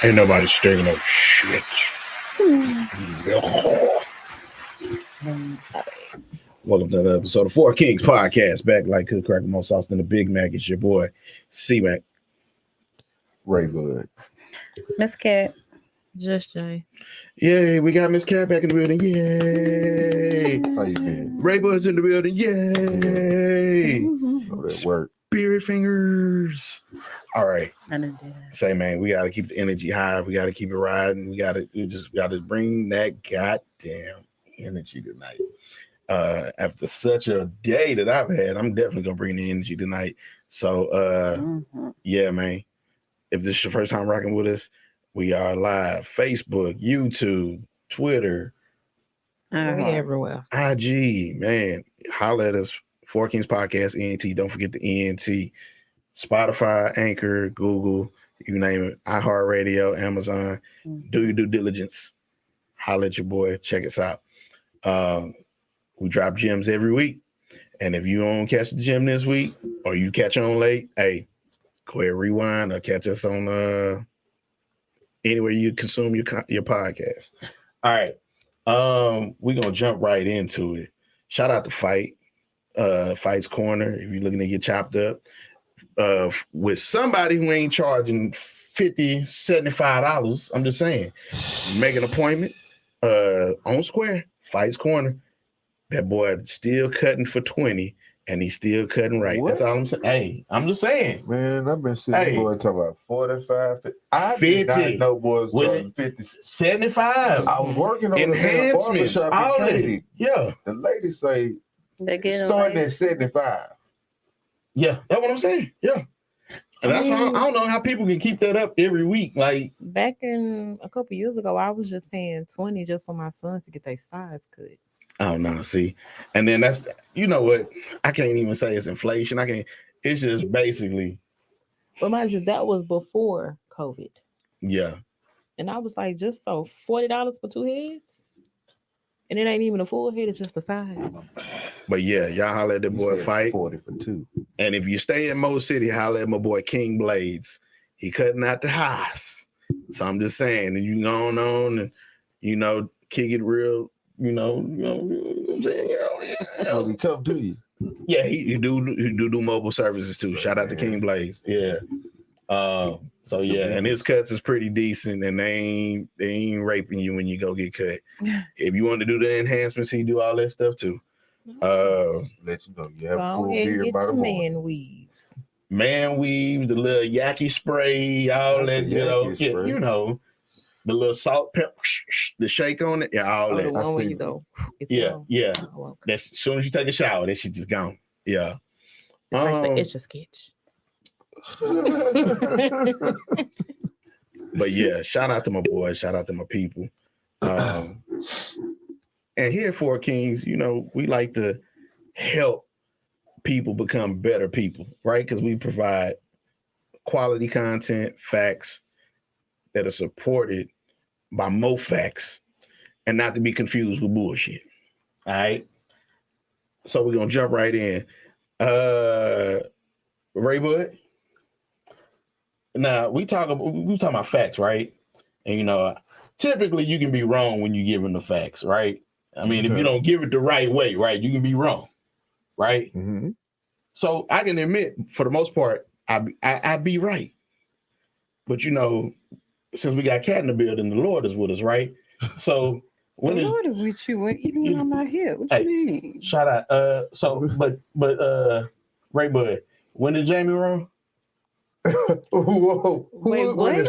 Ain't nobody stirring up shit. Welcome to another episode of Four Kings Podcast. Back like cook cracker more sauce than the Big Mac. It's your boy C-Mac. Ray Bud. Miss Cat. Just Jay. Yay, we got Miss Cat back in the building. Yay. How you been? Ray Bud's in the building. Yay. Oh, that work. Spirit fingers. All right. I didn't do that. Say, man, we got to keep the energy high. We got to keep it riding. We got to bring that goddamn energy tonight. After such a day that I've had, I'm definitely going to bring the energy tonight. So, yeah, man, if this is your first time rocking with us, we are live. Facebook, YouTube, Twitter. We everywhere. IG, man. Holla at us. Four Kings Podcast, ENT. Don't forget the ENT. Spotify, Anchor, Google, you name it. iHeartRadio, Amazon. Do your due diligence. Holla at your boy. Check us out. We drop gems every week. And if you don't catch the gem this week or you catch on late, hey, go ahead, rewind or catch us on anywhere you consume your podcast. All right. We're going to jump right into it. Shout out to Fight's Corner. If you're looking to get chopped up with somebody who ain't charging $50, $75, I'm just saying, make an appointment on Square, Fight's Corner. That boy still cutting for 20 and he's still cutting right. What? That's all I'm saying. Hey, I'm just saying. Man, I've been seeing boys talking about 45, 50. I 50. Did not know boys charging 50. 75. I was working on enhancements. All that. Yeah. The lady say they get starting at 75. Yeah, that's what I'm saying. Yeah. And that's why I don't know how people can keep that up every week. Like back in a couple years ago, I was just paying $20 just for my sons to get their sides cut. I don't know. See, and then that's, you know what? I can't even say it's inflation. It's just basically. But mind you, that was before COVID. Yeah. And I was like, just so $40 for two heads? And it ain't even a full head, it's just the size. But yeah, y'all holler at that boy Fight. 40 for two. And if you stay in Mo City, holler at my boy King Blades. He cutting out the highs. So I'm just saying, and you going on and, kick it real. You know what I'm saying? Oh, he come to you. Yeah, he do mobile services too. Shout out to King Blaze. Yeah. So yeah, and his cuts is pretty decent, and they ain't raping you when you go get cut. If you want to do the enhancements, he do all that stuff too. Let you know you have full beard by the man weaves. Man weave, the little yaki spray, all that, the little salt, pepper, the shake on it, yeah, all that. The one when you go. Yeah. Oh, okay. That's as soon as you take a shower, that shit just gone. Yeah. It's like the Itch a Sketch. But yeah, shout out to my boys, shout out to my people. And here at Four Kings, we like to help people become better people, right? Because we provide quality content, facts that are supported by more facts and not to be confused with bullshit. All right. So we're gonna jump right in. Ray Bud. Now we talking about facts, right? And typically you can be wrong when you give them the facts, right? I mean, if you don't give it the right way, right, you can be wrong, right? Mm-hmm. So I can admit, for the most part, I be right. But since we got Cat in the building, the Lord is with us, right? So when the Lord is with you, even when I'm not here. What you mean? Shout out. But Ray Bud, when did Jamie wrong? Whoa! Wait, what? When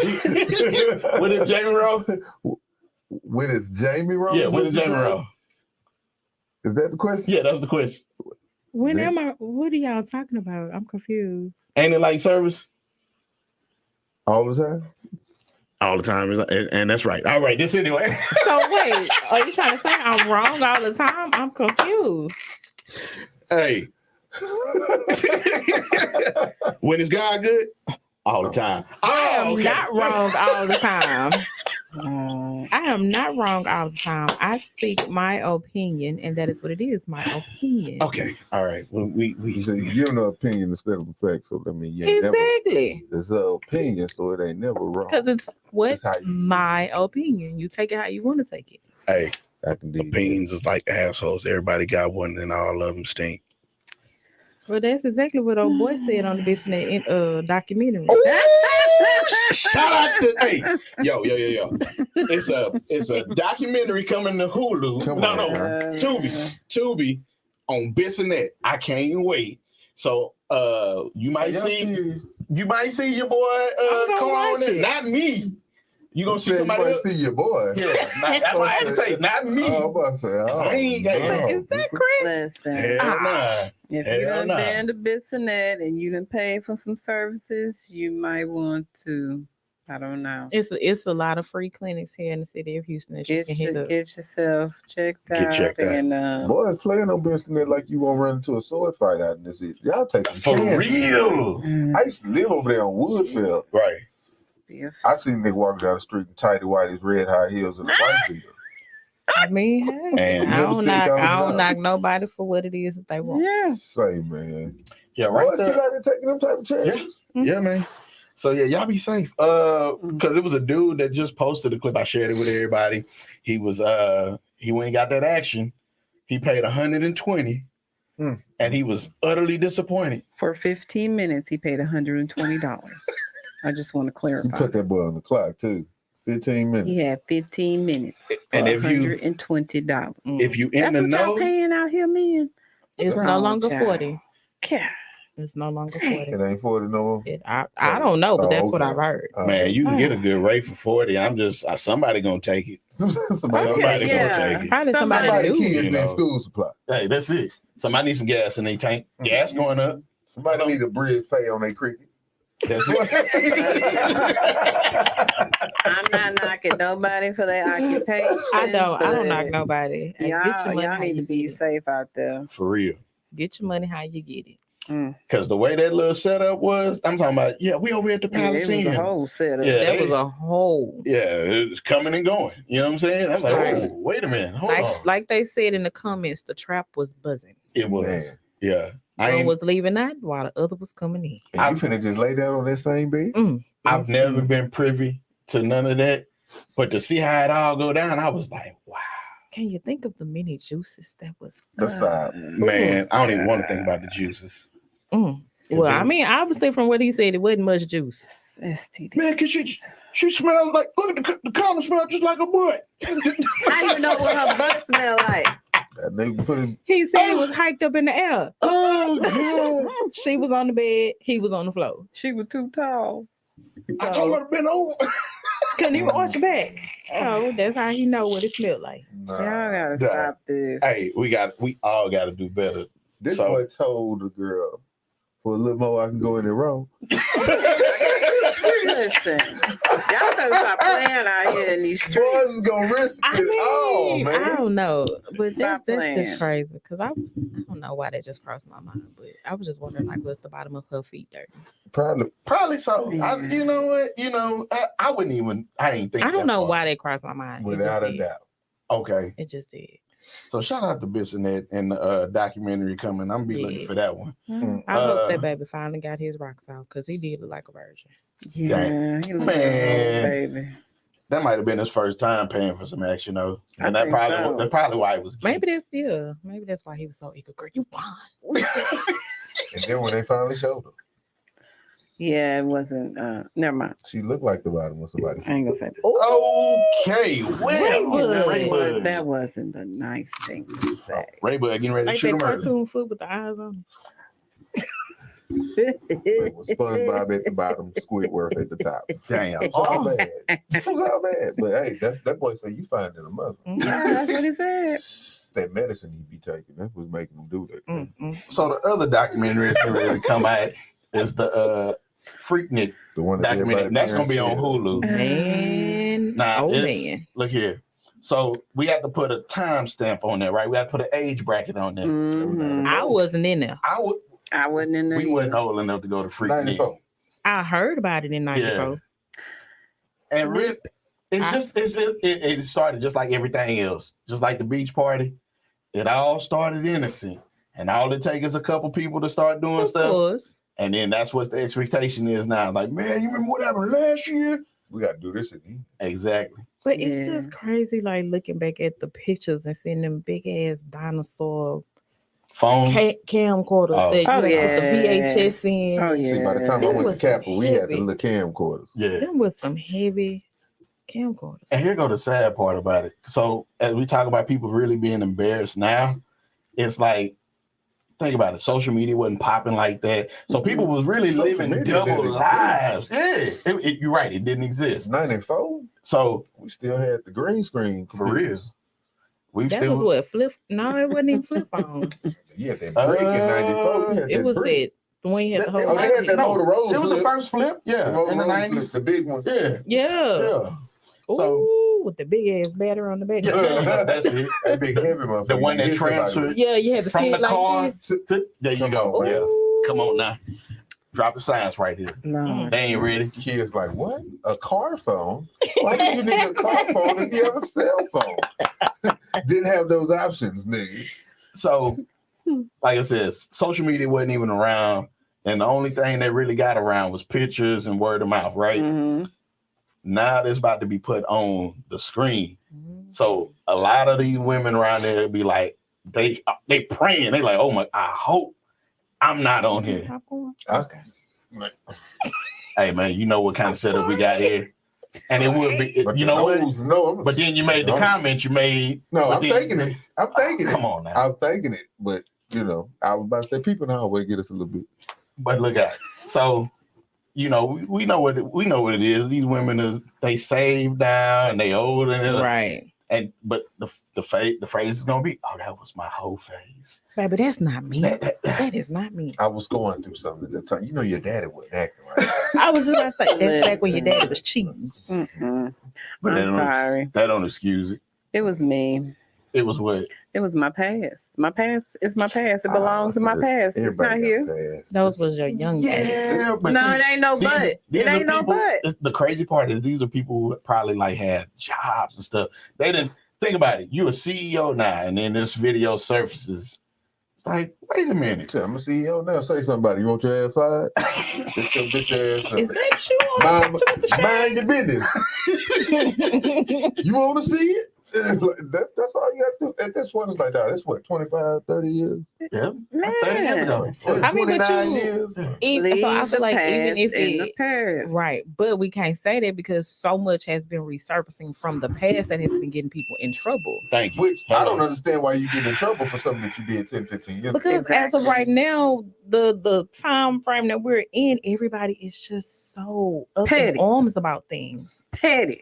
did Jamie wrong? When is Jamie wrong? Yeah, when did Jamie wrong? Is that the question? Yeah, that's the question. When am I? What are y'all talking about? I'm confused. Ain't it like service? All the time? All the time, and that's right. All right, this anyway. So wait, are you trying to say I'm wrong all the time? I'm confused. Hey. When is God good? All the time. I am not wrong all the time. I am not wrong all the time. I speak my opinion, and that is what it is, my opinion. Okay, all right. Well, we You give an opinion instead of a fact, so that means you ain't Exactly. never. It's an opinion, so it ain't never wrong. Because it's what It's how you my opinion. You take it how you want to take it. hey, I can dig opinions is like assholes. Everybody got one, and all of them stink. Well, that's exactly what old boy said on the business documentary. Shout out to yo. It's a documentary coming to Hulu. Come no, on, Tubi on Bissonnet. I can't wait. So you might see your boy Carl on it. Not me. You gonna see somebody else? See your boy. Yeah, that's why I had to say not me. Oh, I'm about to say, Is that Chris? Listen, Hell nah. if Hell you done nah. been to Bissonnet and you done paid for some services, you might want to, I don't know. It's a lot of free clinics here in the city of Houston that you Get, can hit up. get yourself checked Get out. checked out. And boys playing on Bissonnet like you won't run into a sword fight out in this. Y'all taking For chances. real. I used to live over there on Woodfield. Right. I seen niggas walking down the street in tighty whities, red high heels, and a white beater. I mean, hey, And I don't lipstick knock nobody for what it is that they want. yeah. Say, man. Yeah, right Boys there. still out there taking them type of chances. Yeah, man. So yeah, y'all be safe. Because it was a dude that just posted a clip. I shared it with everybody. He was he went and got that action. He paid $120, and he was utterly disappointed. For 15 minutes, he paid $120. I just want to You clarify. put that boy on the clock too. 15 minutes. He had 15 minutes for And if you $120. if you in That's the what y'all know, paying out here, man. It's What's no wrong, longer child? 40. God. It's no longer Dang. 40. It ain't 40 no more. I don't know, but that's what okay. I've heard. man, you can get a good rate for 40. I'm just somebody gonna take it. Somebody yeah. gonna take it. Probably somebody Somebody new. kids you need know. school supply. Hey, that's it. Somebody needs some gas in their tank. Gas going up. Somebody need a bridge pay on their cricket. That's it. I'm not knocking nobody for their occupation. I don't but knock nobody. Get your money Y'all how need you to be get it. safe out there. For real. Get your money how you get it. Because the way that little setup was, I'm talking about, we over at the Yeah, it was Palestinian. a whole setup. Yeah, That was a whole. Yeah, it was coming and going. You know what I'm saying? I was like, Right. oh, wait a minute. Hold on. Like they said in the comments, the trap was buzzing. It was. Man. Yeah. One was leaving out while the other was coming in. And you finna just lay down on that same bed? I've never been privy to none of that. But to see how it all go down, I was like, wow. Can you think of the many juices that was? Let's stop. Man, I don't even want to think about the juices. Well, I mean, obviously from what he said, it wasn't much juice. STD. Man, cause she smells like, look at the condom smell just like a butt. I don't even know what her butt smell like. That nigga put him. He said it was hiked up in the air. Oh, God. She was on the bed. He was on the floor. She was too tall. I told her to bend over. Couldn't even arch her back. Oh, that's how he know what it smelled like. Y'all gotta Nah. stop this. Hey, we all got to do better. This So- boy told the girl, for a little more, I can go in the room. Listen, y'all better stop playing out here in these streets. Boys is gonna risk I it all, mean, man. I don't know, but that's playing. just crazy. Because I don't know why that just crossed my mind, but I was just wondering, like, what's the bottom of her feet dirty? Probably so. You know what? I wouldn't even. I ain't think. I don't that know far. why that crossed my mind. Without it a just doubt. Okay. did. It just did. So shout out to Bissonnet and the documentary coming. I'm be looking for that one. I hope that baby finally got his rocks out because he did look like a virgin. Yeah, he look Man. like a baby. That might have been his first time paying for some action, though. I And that's think so. probably why it was. Maybe that's why he was so eager. Girl, you fine. And then when they finally showed her, Yeah, it wasn't. Never mind. she looked like the bottom of somebody. I ain't gonna say that. Okay, well, Raybud. That wasn't the nice thing to say. Raybud getting ready to Like shoot that him early. cartoon foot with the eyes on. Like with SpongeBob at the bottom, Squidward at the top. Damn. It's all bad. It was all bad. But hey, that boy said you find in a mother. Yeah, that's what he said. That medicine he be taking, that's what's making him do that. So the other documentary that's going to come out is the Freaknik The one that documentary. That's going to be on everybody Hulu. Man, Nah, man. look here. So we have to put a time stamp on there, right? We have to put an age bracket on there. Mhm. I wasn't in there. I wasn't in there. We wasn't old enough to go to Freaknik. 94. I heard about it in '94. And It started just like everything else, just like the beach party. It all started innocent, and all it takes is a couple people to start doing Of stuff, course. and then that's what the expectation is now. Like, man, you remember what happened last year? We got to do this again. Exactly. But it's Yeah. just crazy, like looking back at the pictures and seeing them big ass dinosaur Phones. camcorders Oh. that you Oh, had to put the yeah. VHS in. Oh, and See, by the time I Yeah. went was to Capitol, we had the heavy. little camcorders. Yeah. Them was some heavy camcorders. And here go the sad part about it. So as we talk about people really being embarrassed now, it's like, think about it. Social media wasn't popping like that. So people was really Social living media double didn't lives. Yeah. You're right. It didn't exist. 94, So we still had the green screen. for real, we That still was what flip. No, it wasn't even flip phone. You had that brick in 94. You had It that was brick. that when you had the whole. Oh, they had that No, Motorola it was the flip. first flip. The Yeah, in the Motorola flip, 90s. the big one. Yeah. Yeah. Yeah. Ooh, with the big ass battery on the back. Yeah, that's it. That big heavy motherfucker. The one that You hit somebody transferred Yeah, you had to from sit the like car this. there you Come go. on, Yeah. Ooh. Come on now. Drop the science right here. No. They ain't ready. with kids like, what? A car phone? Why did you need a car phone if you have a cell phone? Didn't have those options, nigga. So, like I said, social media wasn't even around. And the only thing that really got around was pictures and word of mouth, right? Mhm. Now it's about to be put on the screen. So a lot of these women around there be like, they praying. They like, oh my, I hope I'm not on here. Popcorn? Okay. Hey man, you know what kind of setup we got here. And it would be, But you know what? No, But then you made the comment you made. no, but I'm then- thinking it. I'm thinking it. Come on now. I'm thinking it. But, you know, I was about to say, people now always get us a little bit. But look at it. So, you know, we know what it is. These women they save now and they old and Right. but the phrase is gonna be, oh, that was my whole face. Baby, that's not me. That- That is not me. I was going through something at that time. You know, your daddy wasn't acting right. I was just gonna say that's back when your daddy was cheating. Mm-mm. But that I'm don't- sorry. That don't excuse it. It was me. It was what? It was my past. My past is my past. It belongs to my past. It's not Everybody here. got past. Those was your young days. Yeah, but No, see, it ain't no these- but. these It are ain't no people- but. The crazy part is these are people who probably like had jobs and stuff. They didn't think about it. You a CEO now, and then this video surfaces. It's like, wait a minute. I'm a CEO now. Say somebody. You want your ass fired? Get your bitch ass Is up. that you on the picture with the Mind your business. You want to see it? That's all you got to do. At this point, it's like, nah, that's what, 25, 30 years? Yeah, 30 years ago. I mean, but 29 you- years? Even, so I Leave feel the like past even if in the it past. right, but we can't say that because so much has been resurfacing from the past that has been getting people in trouble. Thank you. Which I don't understand why you get in trouble for something that you did 10, 15 years ago. Because as of Exactly. right now, the time frame that we're in, everybody is just so up in Petty. arms about things. Petty.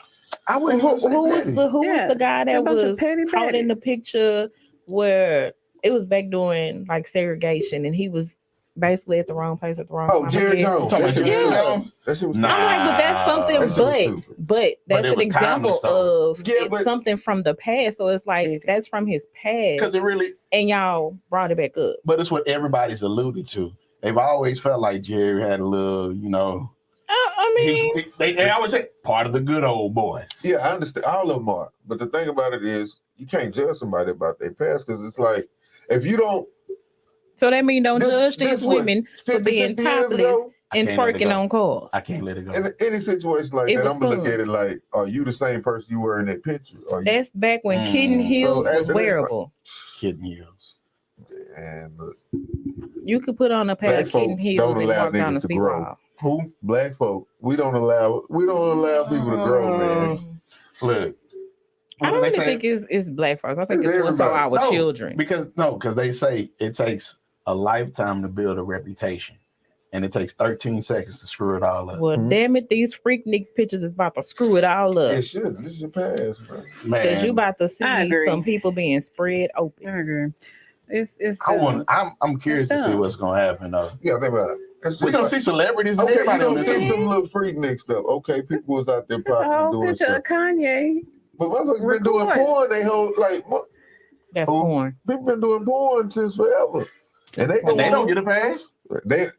I Who, wouldn't even say who was petty. the Yeah, guy a that bunch of was petty caught in the baddies. picture where it was back during like segregation and he was basically at the wrong place at the wrong Oh, time? Jared I guess. Jones. Talking That shit about was Yeah. Jerry stupid. Jones? That shit was Nah. stupid. I'm like, but that's That something, shit was stupid. but that's it an was example timeless, though. of Yeah, it's but- something from the past. So it's like Petty. that's from his Because past, it really, and y'all brought it back up. but it's what everybody's alluded to. They've always felt like Jerry had a little, you know, I mean, they always say part of the good old boys. Yeah, I understand. All of them are. But the thing about it is, you can't judge somebody about their past because it's like, if you don't, so that mean don't This- judge this these what, women 50, for being 60 years topless ago, I and can't let it twerking go. on cars. I can't let it go. in any situation like It that, was I'm going to look fun. at it like, are you the same person you were in that picture? Or you, That's back when Kitten Mm. Heels So was after that, wearable. Kitten heels. and look, You could put on a pair Black of Kitten folk Heels don't and allow walk down the niggas to grow. seawall. Who? black folk, we don't allow people to grow, man. Look. I what don't do even say? think it's black folks. I think It's it's also everybody. our No, children. Because they say it takes a lifetime to build a reputation. And it takes 13 seconds to screw it all up. Well, Mhm. damn it, these freaknik pictures is about to screw it all up. It should. This is your past, bro. Man, Because you about to see I agree. some people being spread open. I agree. It's I'm curious to see dumb. what's gonna happen though. Yeah, think about it. It's We're just gonna like, see celebrities and okay, you everybody on gonna this. see some little freak Nick stuff. Okay, people was out there It's a probably whole doing picture stuff. of Kanye. But motherfuckers been doing Record. porn. They whole like what? That's Who? porn. People been doing porn since forever, and they And they don't want- get a pass. They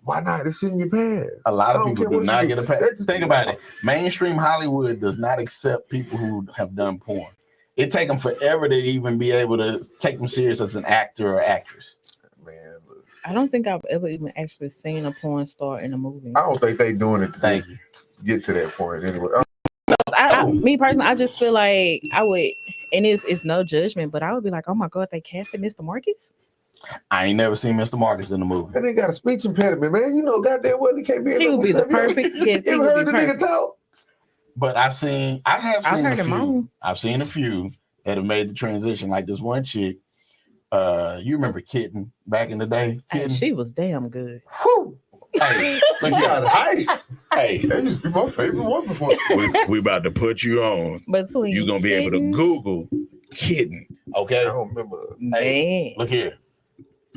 Why not? It's in your past. A lot I of don't people care do what you not do. get a pass. That's- Think about it. Mainstream Hollywood does not accept people who have done porn. It take them forever to even be able to take them serious as an actor or actress. Man, look, I don't think I've ever even actually seen a porn star in a movie. I don't think they doing it to Thank you. get to that point anyway. Me personally, I just feel like I would, and it's no judgment, but I would be like, oh my God, they casted Mr. Marcus. I ain't never seen Mr. Marcus in the movie. And they got a speech impediment, man. You know, goddamn well he can't be. He would be the perfect. Yes, he You ever would heard be the nigga perfect. talk? But I've seen I've heard a him few. on. I've seen a few that have made the transition. Like this one chick. You remember Kitten back in the day? Hey, Kitten? she was damn good. Whew. Hey, look He got here. hype. Hey, That used to be my favorite one before. we about to put you on. Between You're gonna be able to Kitten, Google Kitten. I Okay. don't remember. Hey, man. look here.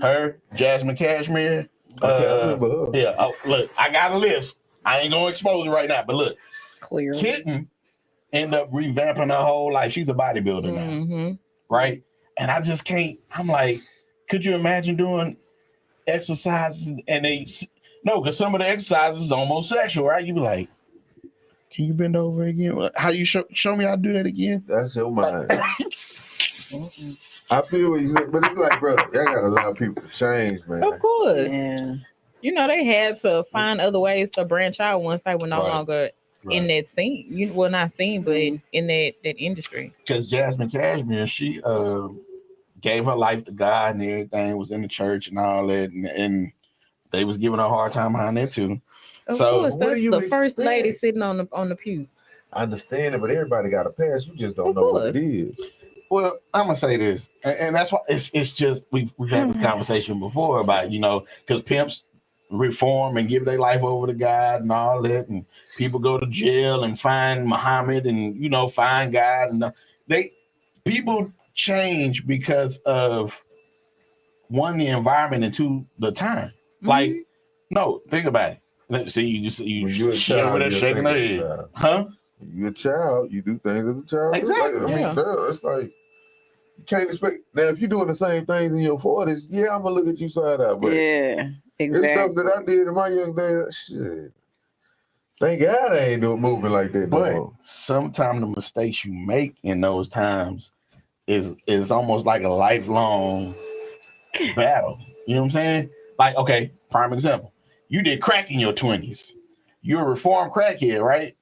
Her, Jasmine Cashmere. Okay, I remember her. Yeah. Oh, look, I got a list. I ain't gonna expose it right now, but look, Clearly. Kitten ended up revamping her whole life. She's a bodybuilder now, Mm-hmm. right? And I just can't. I'm like, could you imagine doing exercises and because some of the exercises is almost sexual, right? You be like, can you bend over again? How you show me how to do that again? That's your mind. I feel what you said, but it's like, bro, y'all gotta allow people to change, man. Of course. Yeah. You know, they had to find other ways to branch out once they were no Right. longer in that scene. Not scene, but in that industry. Because Jasmine Cashmere, she gave her life to God and everything, was in the church and all that, and they was giving her a hard time behind that too. Of So, course, what do that's you the first expect? lady sitting on the pew. I understand it, but everybody got a pass. You just don't Of know what course. it is. Well, I'm gonna say this, and that's why it's just we've had this conversation before about because pimps reform and give their life over to God and all that, and people go to jail and find Muhammad and find God, and people change because of one, the environment, and two, the time. Like, no, think about it. Let's see, you When you're a shit over child, there you're shaking her thinking as a head, child. huh? When you're a child, you do things as a child. Exactly, It's like, yeah. it's like you can't expect. Now, if you're doing the same things in your 40s, yeah, I'm gonna look at you side out. But Yeah. it's Exactly. stuff that I did in my young days. Shit. Thank God I ain't moving like that no But more. sometimes the mistakes you make in those times is almost like a lifelong battle. You know what I'm saying? Like, okay, prime example. You did crack in your 20s. You're a reformed crackhead, right?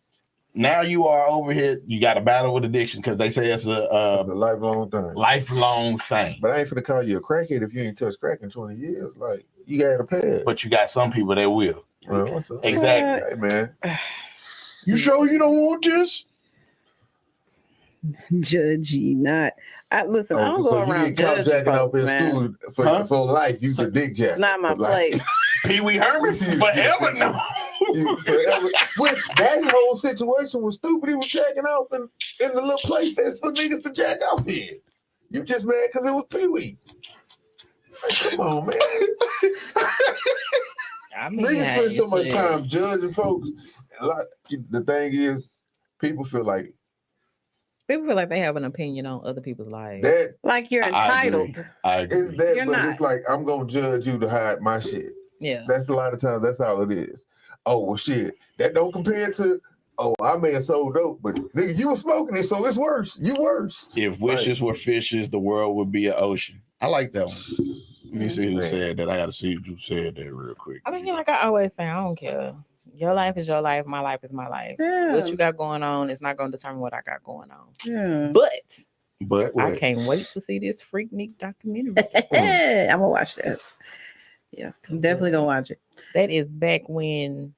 Now you are over here. You got a battle with addiction because they say it's It's a lifelong thing. lifelong thing. But I ain't finna call you a crackhead if you ain't touched crack in 20 years. Like, you got a pass. But you got some people that will. Well, what's up? Exactly. Hey, man. You sure you don't want this? Judge ye not. I listen. I don't so go you around get caught judging jacking off folks, in man. school for life. You So- the dick jack. It's not my But, like, place. Pee Wee Herman forever no. you forever. Which that whole situation was stupid. He was jacking off in the little place that's for niggas to jack off in. You just mad because it was Pee Wee. Like, come on, man. I mean, Niggas spend so much time judging folks. The thing is, people feel like they have an opinion on other people's lives. that Like you're I entitled. I is agree. that, You're but not. it's like I'm gonna judge you to hide my shit. Yeah. That's a lot of times. That's all it is. Oh well, shit. That don't compare to. Oh, I may have sold dope, but nigga, you were smoking it, so it's worse. You worse. If wishes were fishes, the world would be an ocean. I like that one. Let me see who Man. said that. I gotta see who said that real quick. I mean, like I always say, I don't care. Your life is your life. My life is my life. Yeah. What you got going on is not going to determine what I got going on. Yeah. But But I what? can't wait to see this Freaknik documentary. I'm gonna watch that. Yeah, I'm definitely gonna watch it. That is back when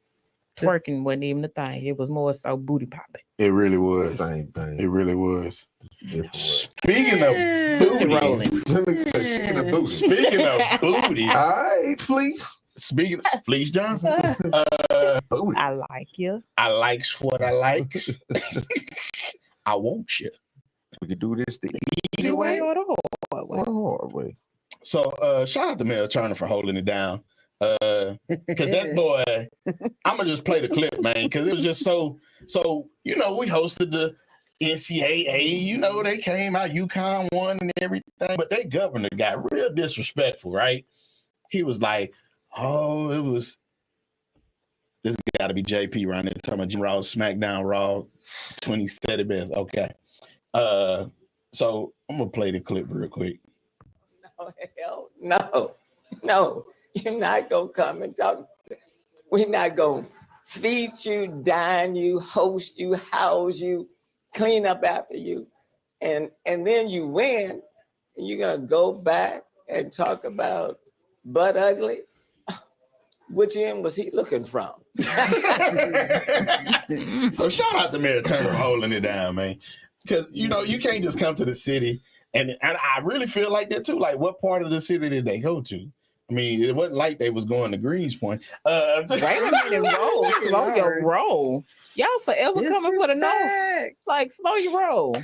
twerking wasn't even a thing. It was more so booty popping. It really was. Same thing. It really was. Different Speaking of Tootsie booty, rolling. way. Speaking of booty. speaking of booty, All right, please. speaking of Fleece Johnson, booty. I like you. I likes what I likes. I want you. We can do this the Easy way. Or the hard way. hard way. So shout out to Mel Turner for holding it down. Because that boy, I'm gonna just play the clip, man, because it was just so we hosted the NCAA, they came out, UConn won and everything, but their governor got real disrespectful, right? He was like, oh, it was This got to be JP right there talking about Jim Raw, SmackDown Raw, 20 steady best. Okay. So I'm gonna play the clip real quick. No, hell no. No, you're not gonna come and talk. We're not gonna feed you, dine you, host you, house you, clean up after you. And then you win, and you're gonna go back and talk about butt ugly. Which end was he looking from? So shout out to Mary Turner for holding it down, man. Because you can't just come to the city, and I really feel like that too. Like, what part of the city did they go to? I mean, it wasn't like they was going to Greens Point. Wait a minute, roll, slow your roll. Y'all forever coming for the north. Like, slow your roll.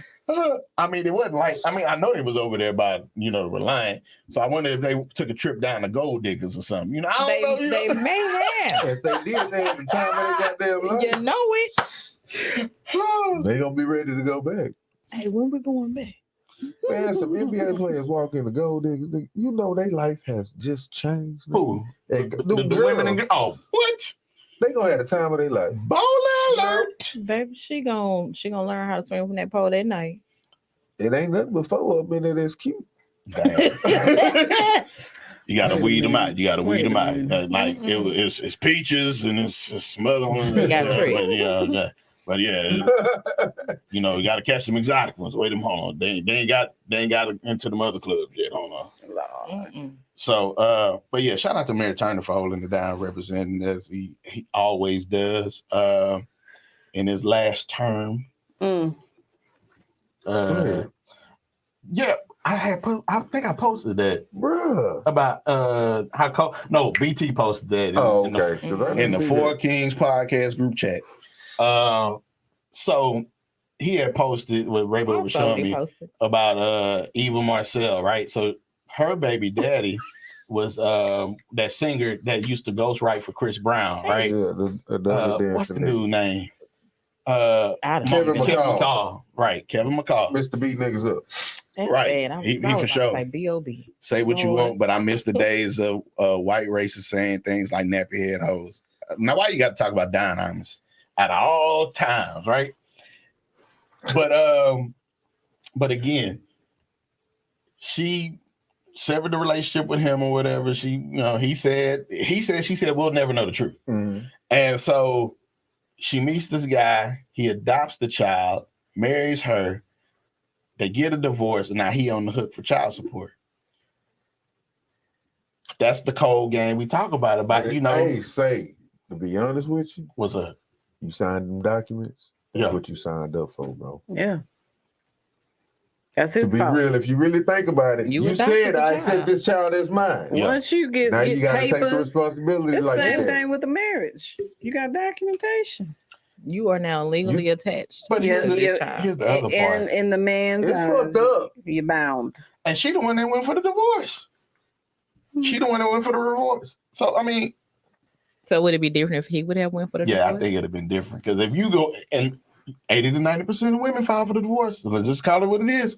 I mean, it wasn't like, I know they was over there by, the Reliant. So I wonder if they took a trip down to Gold Diggers or something. I don't know. They may have. If they did, they had the time of their goddamn life. You know it. They gonna be ready to go back. Hey, when we going back? Man, some NBA players walk in the Gold Diggers. Their life has just changed. Who? And The women and what? They gonna have the time of their life. Bowling alert. Baby, she gonna learn how to swim from that pole that night. It ain't nothing but four up in there that's cute. You gotta weed them out. Like it's peaches and it's some other ones. You got tricks. But you gotta catch them exotic ones. Wait them, hold on. They ain't got into the other clubs yet. Hold on. So, but yeah, shout out to Mary Turner for holding it down, representing as he always does in his last term. Yeah, I think I posted that, Bruh. about how BT posted that in the Four Kings podcast group chat. So he had posted what Raybo was showing me about Eva Marcel, right? So her baby daddy was that singer that used to ghostwrite for Chris Brown, right? Yeah, what's the dude's name? Kevin McCall. Right, Kevin McCall. Mr. Beat niggas up. That's right. Bad. He for sure. Like B.O.B. Say what you want, but I miss the days of white racists saying things like nappy head hoes. Now, why you got to talk about Don Imus at all times, right? But again, she severed the relationship with him or whatever. She said, she said, we'll never know the truth. Mm-hmm. And so she meets this guy, he adopts the child, marries her, they get a divorce, and now he on the hook for child support. That's the cold game we talk about. Hey, say, to be honest with you, what's up? You signed them documents. That's what you signed up for, bro. Yeah. That's his fault. To be real, if you really think about it, you said, I accept this child as mine. Once you get now you got to papers, take the responsibility. It's the like same that. thing with the marriage. You got documentation. You are now legally attached. But here's the other part. And in the man's it's fucked up. You're bound. And she the one that went for the divorce. She the one that went for the divorce. So I mean, so would it be different if he would have went for the divorce? Yeah, I think it'd have been different because if you go and 80 to 90% of women file for the divorce. So let's just call it what it is.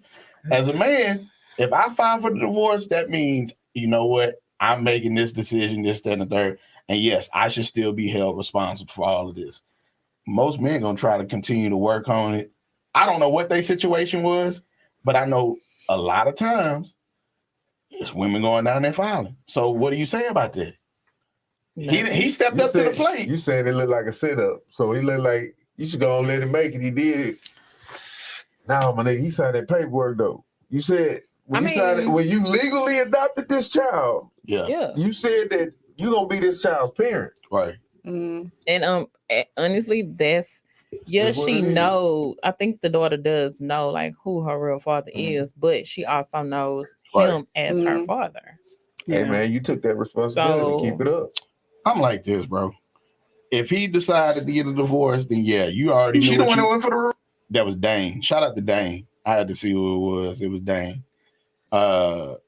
As a man, if I file for the divorce, that means you know what? I'm making this decision, this, that, and the third. And yes, I should still be held responsible for all of this. Most men gonna try to continue to work on it. I don't know what their situation was, but I know a lot of times it's women going down there filing. So what do you say about that? No. He stepped up to the plate. You saying it looked like a setup. So he looked like you should go and let him make it. He did. Now, my nigga, he signed that paperwork though. You said when you legally adopted this child, you said that you're gonna be this child's parent. Right. And honestly, that's she know. I think the daughter does know like who her real father is, but she also knows him as her father. Hey man, you took that responsibility. Keep it up. I'm like this, bro. If he decided to get a divorce, then you already knew. She the one that went for the. That was Dane. Shout out to Dane. I had to see who it was. It was Dane. But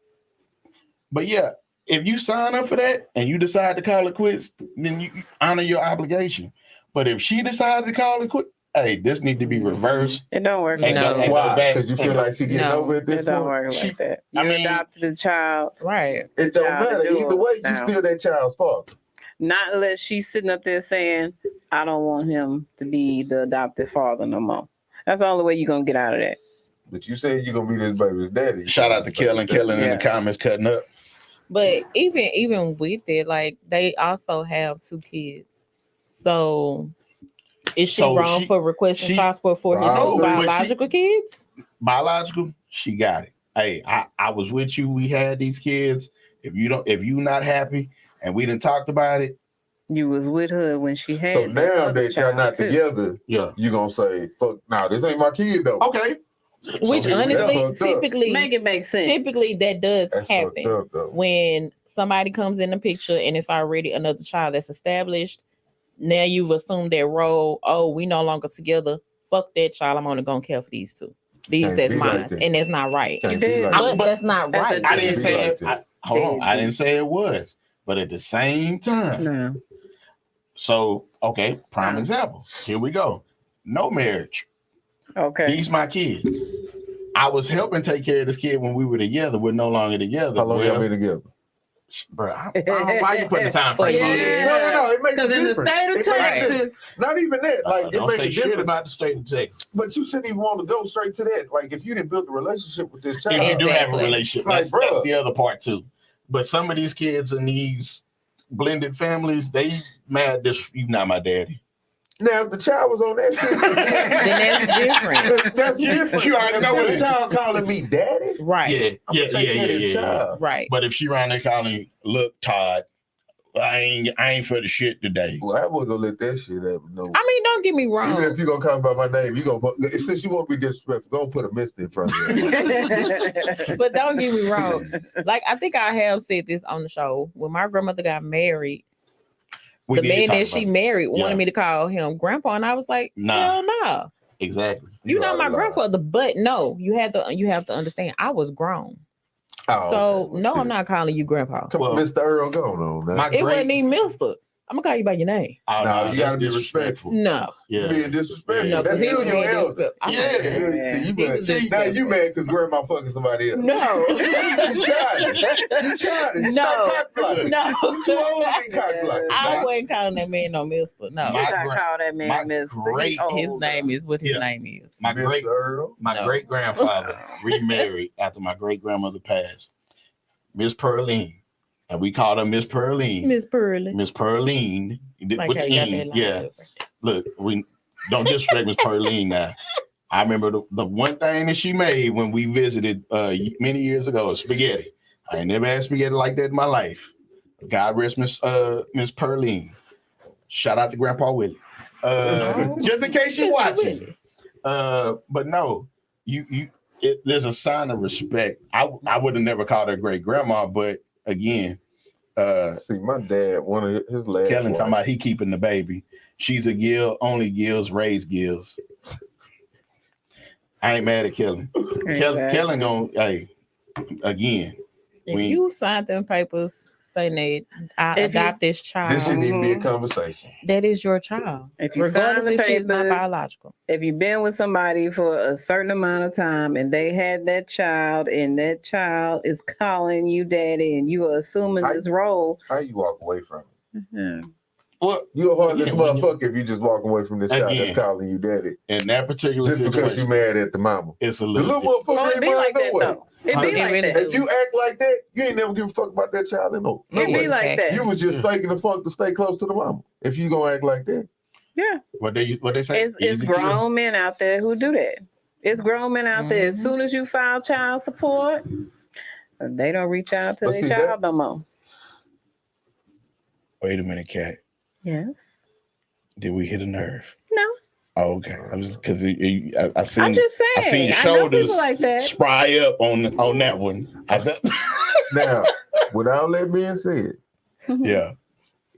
yeah. If you sign up for that and you decide to call it quits, then you honor your obligation. But if she decided to call it quits, hey, this needs to be reversed. It don't work. Why? Because you feel like she getting over at this point? It don't work like that. You adopted the child. Right. It don't matter. Either way, you still that child's father. Not unless she's sitting up there saying, I don't want him to be the adopted father no more. That's the only way you're going to get out of that. But you said you're gonna be this baby's daddy. Shout out to Kellen in Yeah. the comments cutting up. But even with it, like they also have 2 kids. So is she So wrong for requesting child support for his No, 2 but biological kids? Biological, she got it. Hey, I was with you. We had these kids. If you not happy and we didn't talked about it, You was with her when she had So now other that y'all child, not too. together, yeah. you gonna say, "Fuck, nah, this ain't my kid though." Okay. Which here we go. honestly, That's fucked up. typically Make it make sense. typically that does That's happen fucked up though. when somebody comes in the picture and it's already another child that's established. Now you've assumed that role. Oh, we no longer together. Fuck that child. I'm only gonna care for these 2. These Can't that's be like mine, that. and that's not right. Can't You be did. like But that. that's not That's a right. I didn't Be say like it. that. Hold on. I didn't say it was, but at the same time. No. So okay, prime Wow. example. Here we go. No marriage. Okay. These my kids. I was helping take care of this kid when we were together. We're no longer together. How long y'all Well, been together? bro, I don't know why you putting the time frame on Yeah. it. No, it makes a Because in the difference. state of It makes a Texas, difference. Not even that. Like it Don't makes say a shit difference. about the state of Texas. But you shouldn't even want to go straight to that. Like if you didn't build a relationship with this child, If you do have a Exactly. relationship, Like, that's bruh. the other part too. But some of these kids in these blended families, they mad this you not my daddy. now if the child was on that shit, Then that's different. that's different. You already know If what the it child calling me daddy, Right. Yeah, I'ma take care of this child. Right. But if she around there calling, look, Todd, I ain't for the shit today. Well, I wasn't gonna let that shit happen. No. I mean, don't get me Even wrong. if you gonna call me by my name, you gonna since you won't be disrespectful, go put a mist in front of you. But don't get me wrong. Like I think I have said this on the show. When my grandmother got married, We the did man talk that she about it. married Yeah. wanted me to call him grandpa, and I was like, Nah. hell no. Exactly. You know my out of line. grandfather, but no, you have to understand I was grown. Oh, So okay. Well, no, shit. I'm not calling you grandpa. Come on, Well, Mr. Earl, go on now. My It great, wasn't even Mister. I'm gonna call you by your name. oh, Nah, no, you that's gotta be respectful. No, Yeah. Being disrespectful. Yeah. no, That's because he still was your being elder. disrespectful. I'm Yeah. like, See, you He mad. was Now you disrespectful. mad because grandma fucking somebody else. No. You childish. You childish. No. Stop cock blocking. No. You too old to be cock blocking. I wasn't calling that man no Mister. No. My I gra- call that my man Mister. great- His name is what his Yeah. name is. My Mr. great Earl. No. great grandfather remarried after my great grandmother passed. Miss Pearline. And we called her Miss Pearline. Miss Pearly. Miss Pearline. Like With how the you got that N. line Yeah. up. Look, we don't disrespect Miss Pearline now. I remember the one thing that she made when we visited many years ago, spaghetti. I ain't never had spaghetti like that in my life. God rest Miss Pearline. Shout out to Grandpa Willie. Just in case you're Mr. watching. Willie. But no, there's a sign of respect. I would have never called her great grandma, but again, See, my dad, one of his last Kellen wife, talking about he keeping the baby. She's a gill, only gills raise gills. I ain't mad at Kellen. Kellen gonna, hey, again. If We- you signed them papers stating that I If you- adopt this child, this shouldn't even be a conversation. that is your child. If you Regardless sign the if she is not papers, biological. if you've been with somebody for a certain amount of time and they had that child and that child is calling you daddy and you are assuming this role, How you walk away from it? mhm. Well, You a heartless Yeah, when you- motherfucker if you just walk away from this child Again. that's calling you daddy in that particular just because situation, you mad at the mama. it's a The little little bit. motherfucker Oh, it ain't be mine like no that way. though. It It be like really that. If you act like that, you ain't never give a fuck about that child no It be way. like that. You was just faking the fuck to stay close to the mama. If you gonna act like that, Yeah. What they say? It's Easy kill. grown men out there who do that. It's grown men out there. As Mhm. soon as you file child support, they don't reach out to But their see, child that- no more. Wait a minute, Kat. Yes. Did we hit a nerve? No. Oh, okay. I was because I seen I'm just I saying. seen your I know shoulders people like that. spry up on that one. I said, now, without that being said, yeah.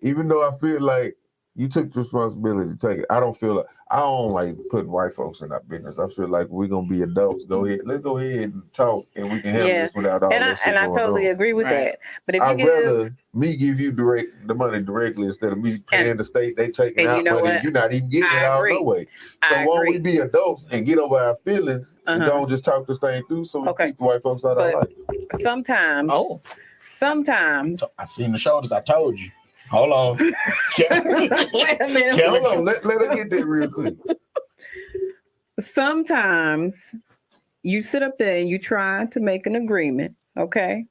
even though I feel like you took the responsibility to take it, I don't like putting white folks in our business. I feel like we're gonna be adults. Let's go ahead and talk, and we can handle Yeah. this without all And that shit I going totally on. agree with Right. that. But if you I'd give rather me give you the money directly instead of me paying the state. They taking and out you know money. what? You're not even getting I it out agree. no way. So I why don't agree. we be adults and get over our feelings and Uh-huh. don't just talk this thing through so we Okay. keep the white folks out of our But- life? sometimes Oh, sometimes So I seen the shoulders. I told you. Hold on. Wait a minute. Hold on, let her get that real quick. Sometimes you sit up there and you try to make an agreement, okay?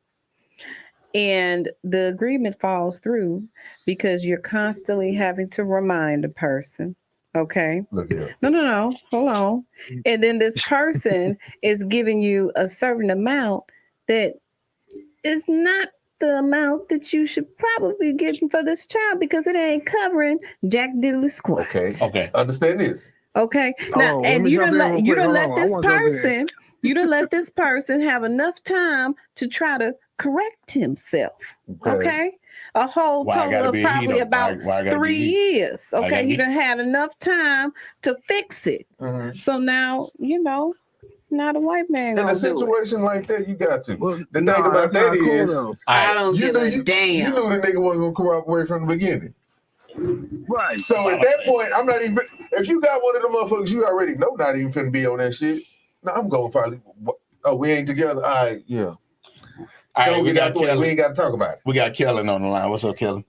And the agreement falls through because you're constantly having to remind a person, okay? Look here. No. Hold on. And then this person is giving you a certain amount that is not the amount that you should probably be getting for this child because it ain't covering Jack Diddley squat. Okay. Understand this. Okay. Now, let and me you jump done in real let you quick. done Hold let on. I this wanna jump in. person, you done let this person have enough time to try to correct himself. Okay. A whole Why I total gotta of be a probably he, though? about Why I gotta 3 be he? years. Why I Okay. gotta He be- done had enough time to fix it. Mhm. So now, not a white man In a gonna do it. situation like that, you got to. Well, The thing about that's that not cool, is, though. I don't you give knew a you damn. knew the nigga wasn't gonna cooperate from the beginning. Right. So at that point, I'm not even. If you got one of them motherfuckers, you already know not even finna be on that shit. No, I'm going probably. Oh, we ain't together. All right, yeah. All right, Don't we get out got the way. We Kellen. ain't got to talk about it. We got Kellen on the line. What's up, Kellen?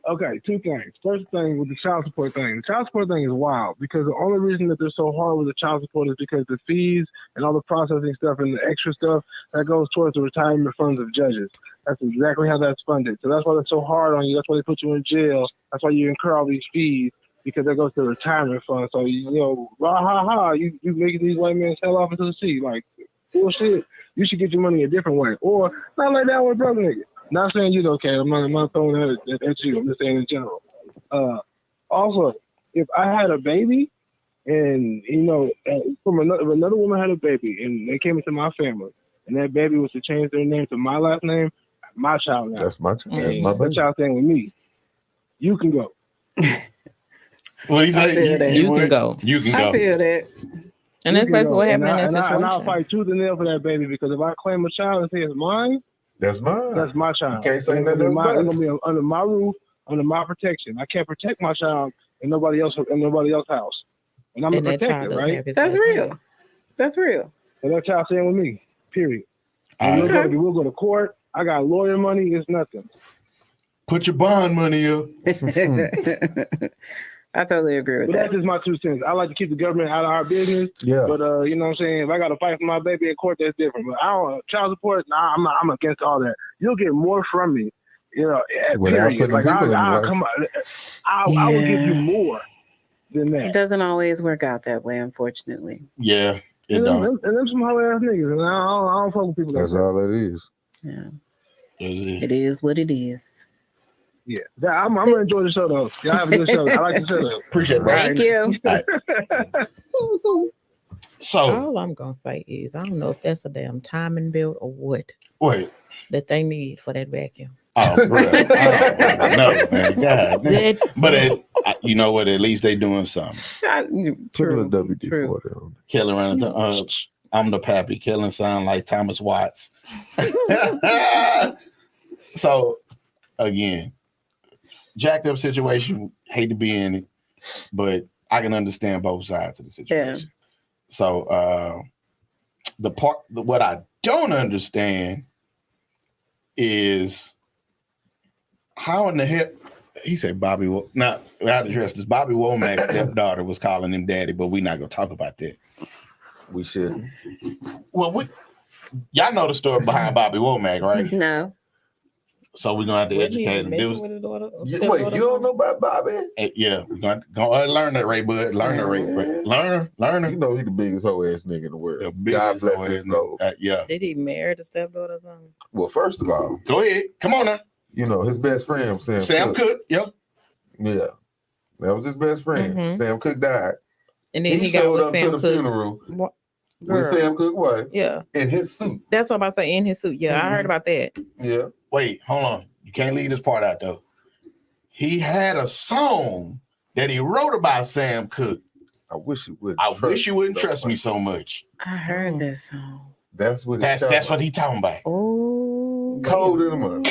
Okay, two things. First thing with the child support thing. The child support thing is wild because the only reason that they're so hard with the child support is because the fees and all the processing stuff and the extra stuff that goes towards the retirement funds of judges. That's exactly how that's funded. So that's why they're so hard on you. That's why they put you in jail. That's why you incur all these fees because that goes to the retirement fund. So, you making these white men sell off into the sea. Like, bullshit. You should get your money a different way. Or not like that with brother nigga. Not saying you okay. I'm not throwing that at you. I'm just saying in general. Also, if I had a baby and, from another woman had a baby and they came into my family and that baby was to change their name to my last name, my child now. That's my child. That's And my the baby. child staying with me. You can go. What he I feel say? that. You can would? go. You can I go. feel that. And that's You can basically go. what happened in that And I'll situation. fight tooth and nail for that baby because if I claim a child and say it's mine, That's mine. that's my child. You can't say It's nothing else gonna about be it. under my roof, under my protection. I can't protect my child in nobody else's house. And I'm And a that child protector, does right? have his That's last real. name. That's real. And that child staying with me. Period. All And right. we'll go to court. I got lawyer money. It's nothing. Put your bond money up. I totally agree with But that. that's just my 2 cents. I like to keep the government out of our business. Yeah. But you know what I'm saying? If I got to fight for my baby in court, that's different. But child support. Nah, I'm against all that. You'll get more from me. Without Period. putting Like people in I'll life. come. I will give you Yeah. more than It that. doesn't always work out that way, unfortunately. Yeah, it And don't. them some hoe ass niggas. And I don't fuck with people like That's that. all it is. Yeah. It It is what it is. Yeah. I'm gonna enjoy the show though. Y'all have a good show. I like the show though. Appreciate it, bro. Thank you. So, All I'm gonna say is I don't know if that's a damn timing belt or what wait. that they need for that vacuum. Oh, bro. No, man. God. That- But you know what? At least they doing something. Put a True. WD-40 True. on. Killing around. I'm the pappy. Killing sound like Thomas Watts. So, again, jacked up situation. Hate to be in it, but I can understand both sides of the situation. So, what I don't understand is how in the hell he said Bobby. Now, I address this. Bobby Womack's stepdaughter was calling him daddy, but we're not gonna talk about that. We shouldn't. Well, y'all know the story behind Bobby Womack, right? No. So we're gonna have to Wasn't he educate him. There messing was- with his daughter? Wait, Stepdaughter? you don't know about Bobby? yeah, we're gonna learn that, Ray Bud. Learn that, Ray. Learn You know he the biggest hoe ass nigga in the world. The God biggest bless hoe his ass soul. yeah. Did he marry the stepdaughter or something? Well, first of all, Go ahead. Come on now. you know his best friend Sam Sam Cooke. Cooke. Yep. Yeah, that was his best friend. Mhm. Sam Cooke died. And then He he got showed with up to Sam the Cooke. funeral What? with Girl. Sam Cooke wife Yeah, in his suit. that's what I'm about to say. In his suit. Yeah, I heard about that. Yeah. Wait, hold on. You can't leave this part out though. He had a song that he wrote about Sam Cooke. I wish you would. I wish you wouldn't trust me so much. I heard this song. That's what. That's what he talking about. Oh. Cold in the month.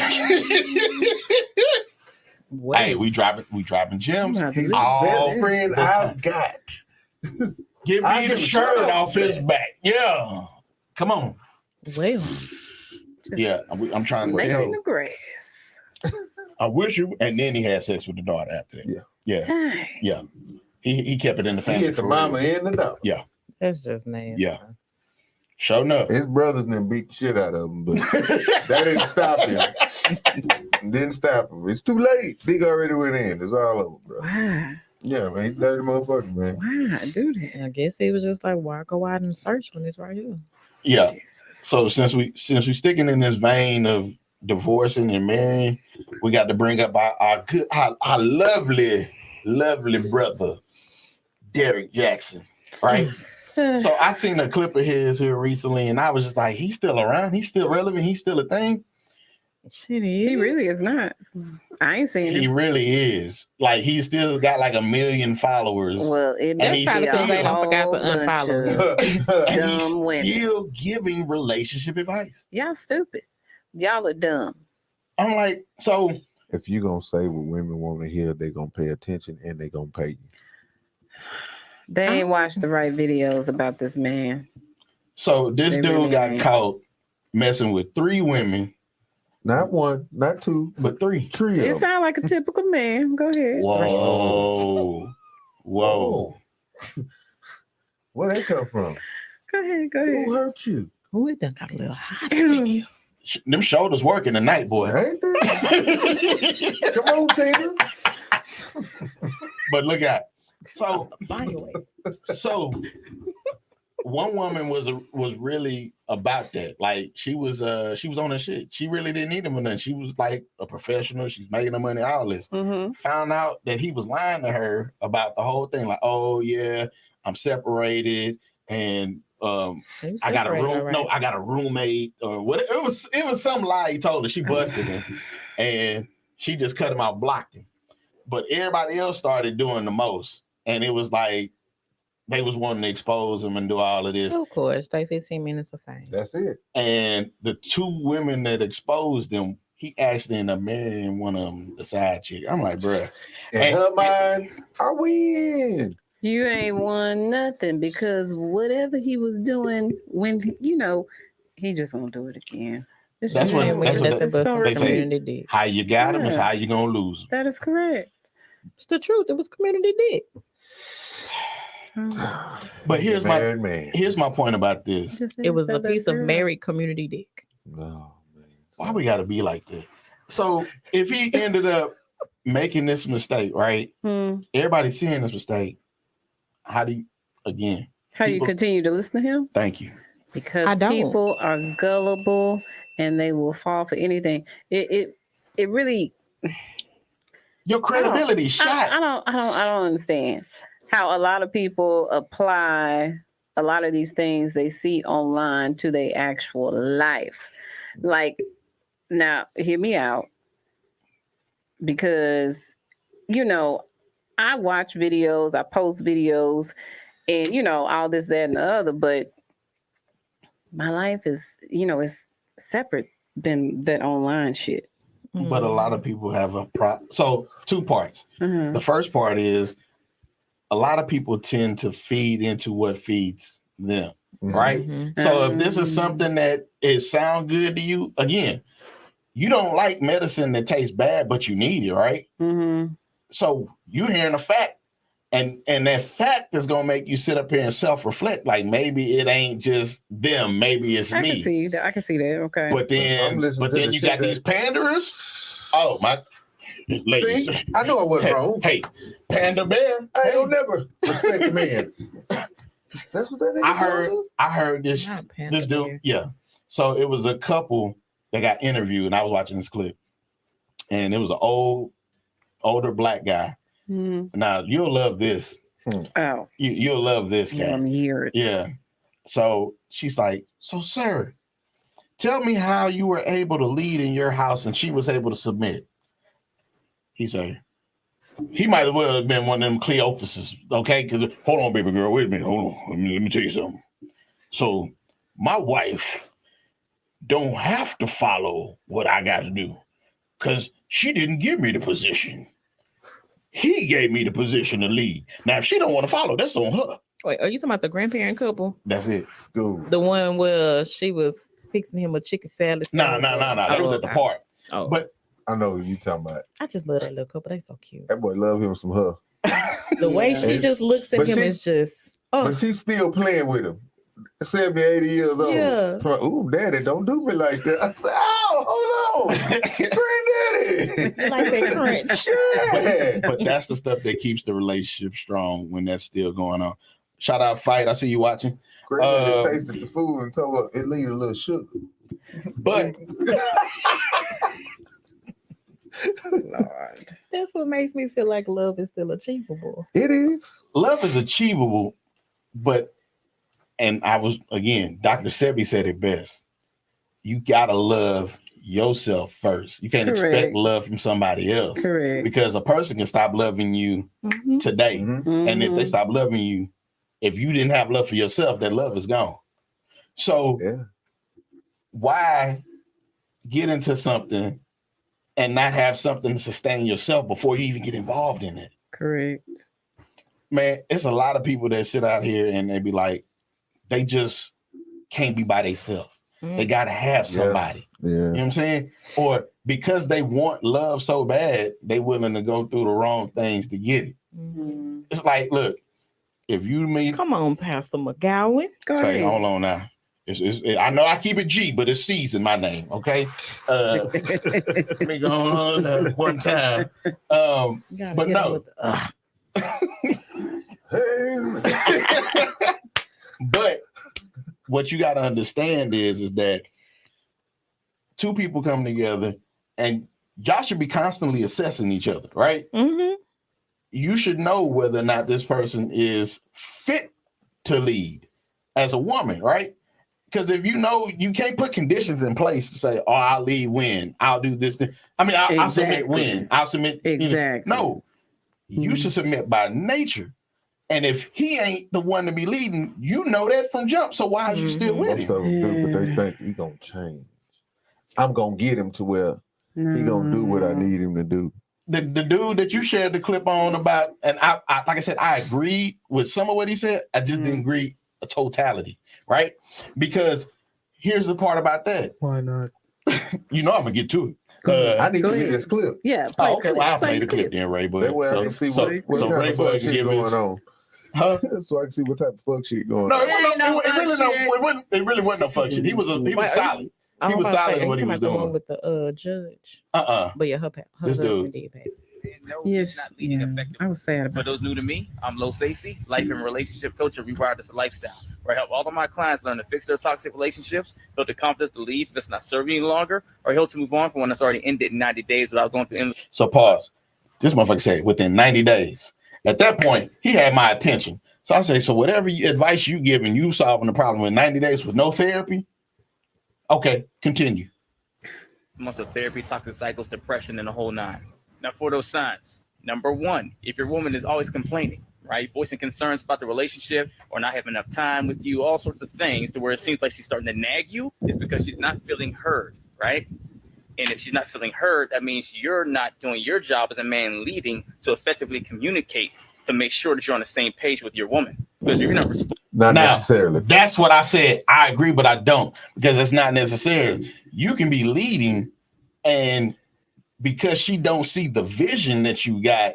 What? Hey, we dropping gems. He's the All best friend the time. I've got. Give I me give the a shirt shirt off off his back. back. Yeah. Come on. Well, Yeah, I'm trying to Snake tell. in the grass. I wish you. And then he had sex with the daughter after that. Yeah. Dang. Yeah. He kept it in the family. He hit the mama and the daughter. Yeah. That's just nasty. Yeah. Sure enough. His brothers didn't beat the shit out of him, but that didn't stop him. Didn't stop him. It's too late. Dick already went in. It's all over, bro. Why? Yeah, man. He's dirty motherfucker, man. Why do that? I guess he was just like, why go out and search when it's right here? Yeah. Jesus. So since we sticking in this vein of divorcing and marrying, we got to bring up our lovely brother, Derek Jackson, right? So I seen a clip of his here recently, and I was just like, he's still around, he's still relevant, he's still a thing. Shit, He really is not. I ain't seen He him. really is. Like he's still got like 1 million followers. Well, it And he's must be still- a they don't forgot to whole bunch unfollow of And he's dumb women. still giving relationship advice. Y'all stupid. Y'all are dumb. I'm like, so If you gonna say what women want to hear, they gonna pay attention and they gonna pay you. They ain't watched the right videos about this man. this They dude really got ain't. caught messing with 3 women, Not one, not two, but 3. three It of them. sounds like a typical man. Go ahead. Whoa. Where they come from? Go ahead. Go Who ahead. hurt you? Ooh, it done got a little hot in here. Them shoulders working tonight, boy. Ain't they? Come on, Tina. But look at so Anyway, one woman was really about that. Like she was on her shit. She really didn't need him or nothing. She was like a professional. She's making the money, all this. Mm-hmm. Found out that he was lying to her about the whole thing. Like, oh yeah, I'm separated and I got a room. Right. No, I got a roommate or what? It was some lie he told her. She busted him, and she just cut him out, blocked him. But everybody else started doing the most, and it was like they was wanting to expose him and do all of this. Of course, they 15 minutes of fame. That's it. And the 2 women that exposed him, he actually ended up marrying one of them, the side chick. I'm like, bruh. In her mind, I win. You ain't won nothing because whatever he was doing when he just gonna do it again. It's That's just- what- And we that's let what the it's bus gonna they say. repeat. community dick. How you got him is Yeah. how you gonna lose him. That is correct. It's the truth. It was community dick. But here's Married man. my point about this. It was a piece of married community dick. Oh, man. Why we gotta be like that? So if he ended up making this mistake, right? Everybody's seeing this mistake. How do you How you people- continue to listen to him? thank you. Because I don't. people are gullible and they will fall for anything. It really Your credibility I shot. don't understand how a lot of people apply a lot of these things they see online to their actual life. Like, now, hear me out. Because, I watch videos, I post videos, and, all this, that, and the other, but my life is, it's separate than that online shit. But a lot of people have a so 2 parts. Mhm. The first part is a lot of people tend to feed into what feeds them, right? Mhm. So if this is something that is sound good to you, again, you don't like medicine that tastes bad, but you need it, right? Mhm. So you hearing a fact, and that fact is gonna make you sit up here and self-reflect. Like maybe it ain't just them, maybe it's I me. can see that. I can see that. Okay. But I'm listening to the you shit got that- these panderers. Oh my, ladies. See, I know I wasn't wrong. Hey, Panda Bear. I ain't gonna never respect a man. That's what that nigga I heard this Not Panda this dude. Bear. Yeah. So it was a couple that got interviewed, and I was watching this clip, and it was an older black guy. Mhm. Now you'll love this. Oh, You'll love this yeah, guy. I'm here. Yeah. So she's like, so sir, tell me how you were able to lead in your house and she was able to submit. He said, he might as well have been one of them Cleophases, okay? Because hold on, baby girl, wait a minute, hold on. Let me tell you something. So my wife don't have to follow what I got to do because she didn't give me the position. He gave me the position to lead. Now, if she don't want to follow, that's on her. Wait, are you talking about the grandparent couple? That's it. School. The one where she was fixing him a chicken salad? No. That was at the okay. park. Oh, But I know who you talking about. I just love that little couple. They so cute. That boy love him some her. The way she And- just looks at but him she- is just. Oh, But she's still playing with him. 70, 80 years old. Yeah. So, ooh, daddy, don't do me like that. I said, oh, hold on. Granddaddy. you like that crunch. Yeah. But that's the stuff that keeps the relationship strong when that's still going on. Shout out Fight. I see you watching. Granddaddy tasted the food and told her it leave a little sugar. But Lord. That's what makes me feel like love is still achievable. It is. love is achievable, but and I was again, Dr. Sebi said it best. You gotta love yourself first. You can't expect Correct. love from somebody else Correct. because a person can stop loving you Mhm. today. Mhm. And if they Mhm. stop loving you, if you didn't have love for yourself, that love is gone. So Yeah. why get into something and not have something to sustain yourself before you even get involved in it? Correct. Man, it's a lot of people that sit out here and they be like, they just can't be by themselves. They gotta have Yeah. somebody. Yeah. You know what I'm saying? Or because they want love so bad, they willing to go through the wrong things to get it. Mhm. It's like, look, if you meet, Come on, Pastor McGowan. Go say, ahead. hold on now. I know I keep it G, but it's C's in my name. Okay. Let me go on one time. You gotta But hit 'em no. with the, Hey. But what you got to understand is that two people come together and y'all should be constantly assessing each other, right? Mhm. You should know whether or not this person is fit to lead as a woman, right? Because if you know, you can't put conditions in place to say, oh, I'll lead when, I'll do this. I mean, I'll submit Exactly. when, I'll submit. you know. Exactly. No, you should submit by nature. And if he ain't the one to be leading, you know that from jump. So why is you still with Most him? of them do, but they think he gonna change. I'm gonna get him to where he gonna do what I need him to do. The dude that you shared the clip on about, and I like I said, I agreed with some of what he said. I just didn't agree a totality, right? Because here's the part about that. Why not? You know I'm gonna get to it. I need Go to get ahead. this clip. Yeah. Play Okay, well I'll play the clip clip. then, Ray Bud. That way I So, can see so, what so kind Ray of Bud fuck can shit give going his. on. Huh? So I can see what type of fuck shit going No, on. it really wasn't no fuck shit. He was solid. He was solid in what he was The one doing. with the judge. But yeah, her This husband dude. did pay. Yes. Yeah. I was sad For about those new to me, I'm Lo Sacy, life and relationship coach and Rewired as a Lifestyle, where I help all of my clients learn to fix their toxic relationships, build the confidence to leave if it's not serving you any longer, or help to move on from one that's already ended in 90 days without going through endless. So pause. This motherfucker said within 90 days. At that point, he had my attention. So I say, so whatever advice you give and you solving the problem in 90 days with no therapy, okay, continue. months of therapy, toxic cycles, depression, and the whole nine. Now, for those signs, number one, if your woman is always complaining, right, voicing concerns about the relationship or not having enough time with you, all sorts of things to where it seems like she's starting to nag you, is because she's not feeling heard, right? And if she's not feeling heard, that means you're not doing your job as a man leading to effectively communicate to make sure that you're on the same page with your woman. Because you're not Not Now, necessarily. That's what I said. I agree, but I don't, because it's not necessary. You can be leading, and because she don't see the vision that you got,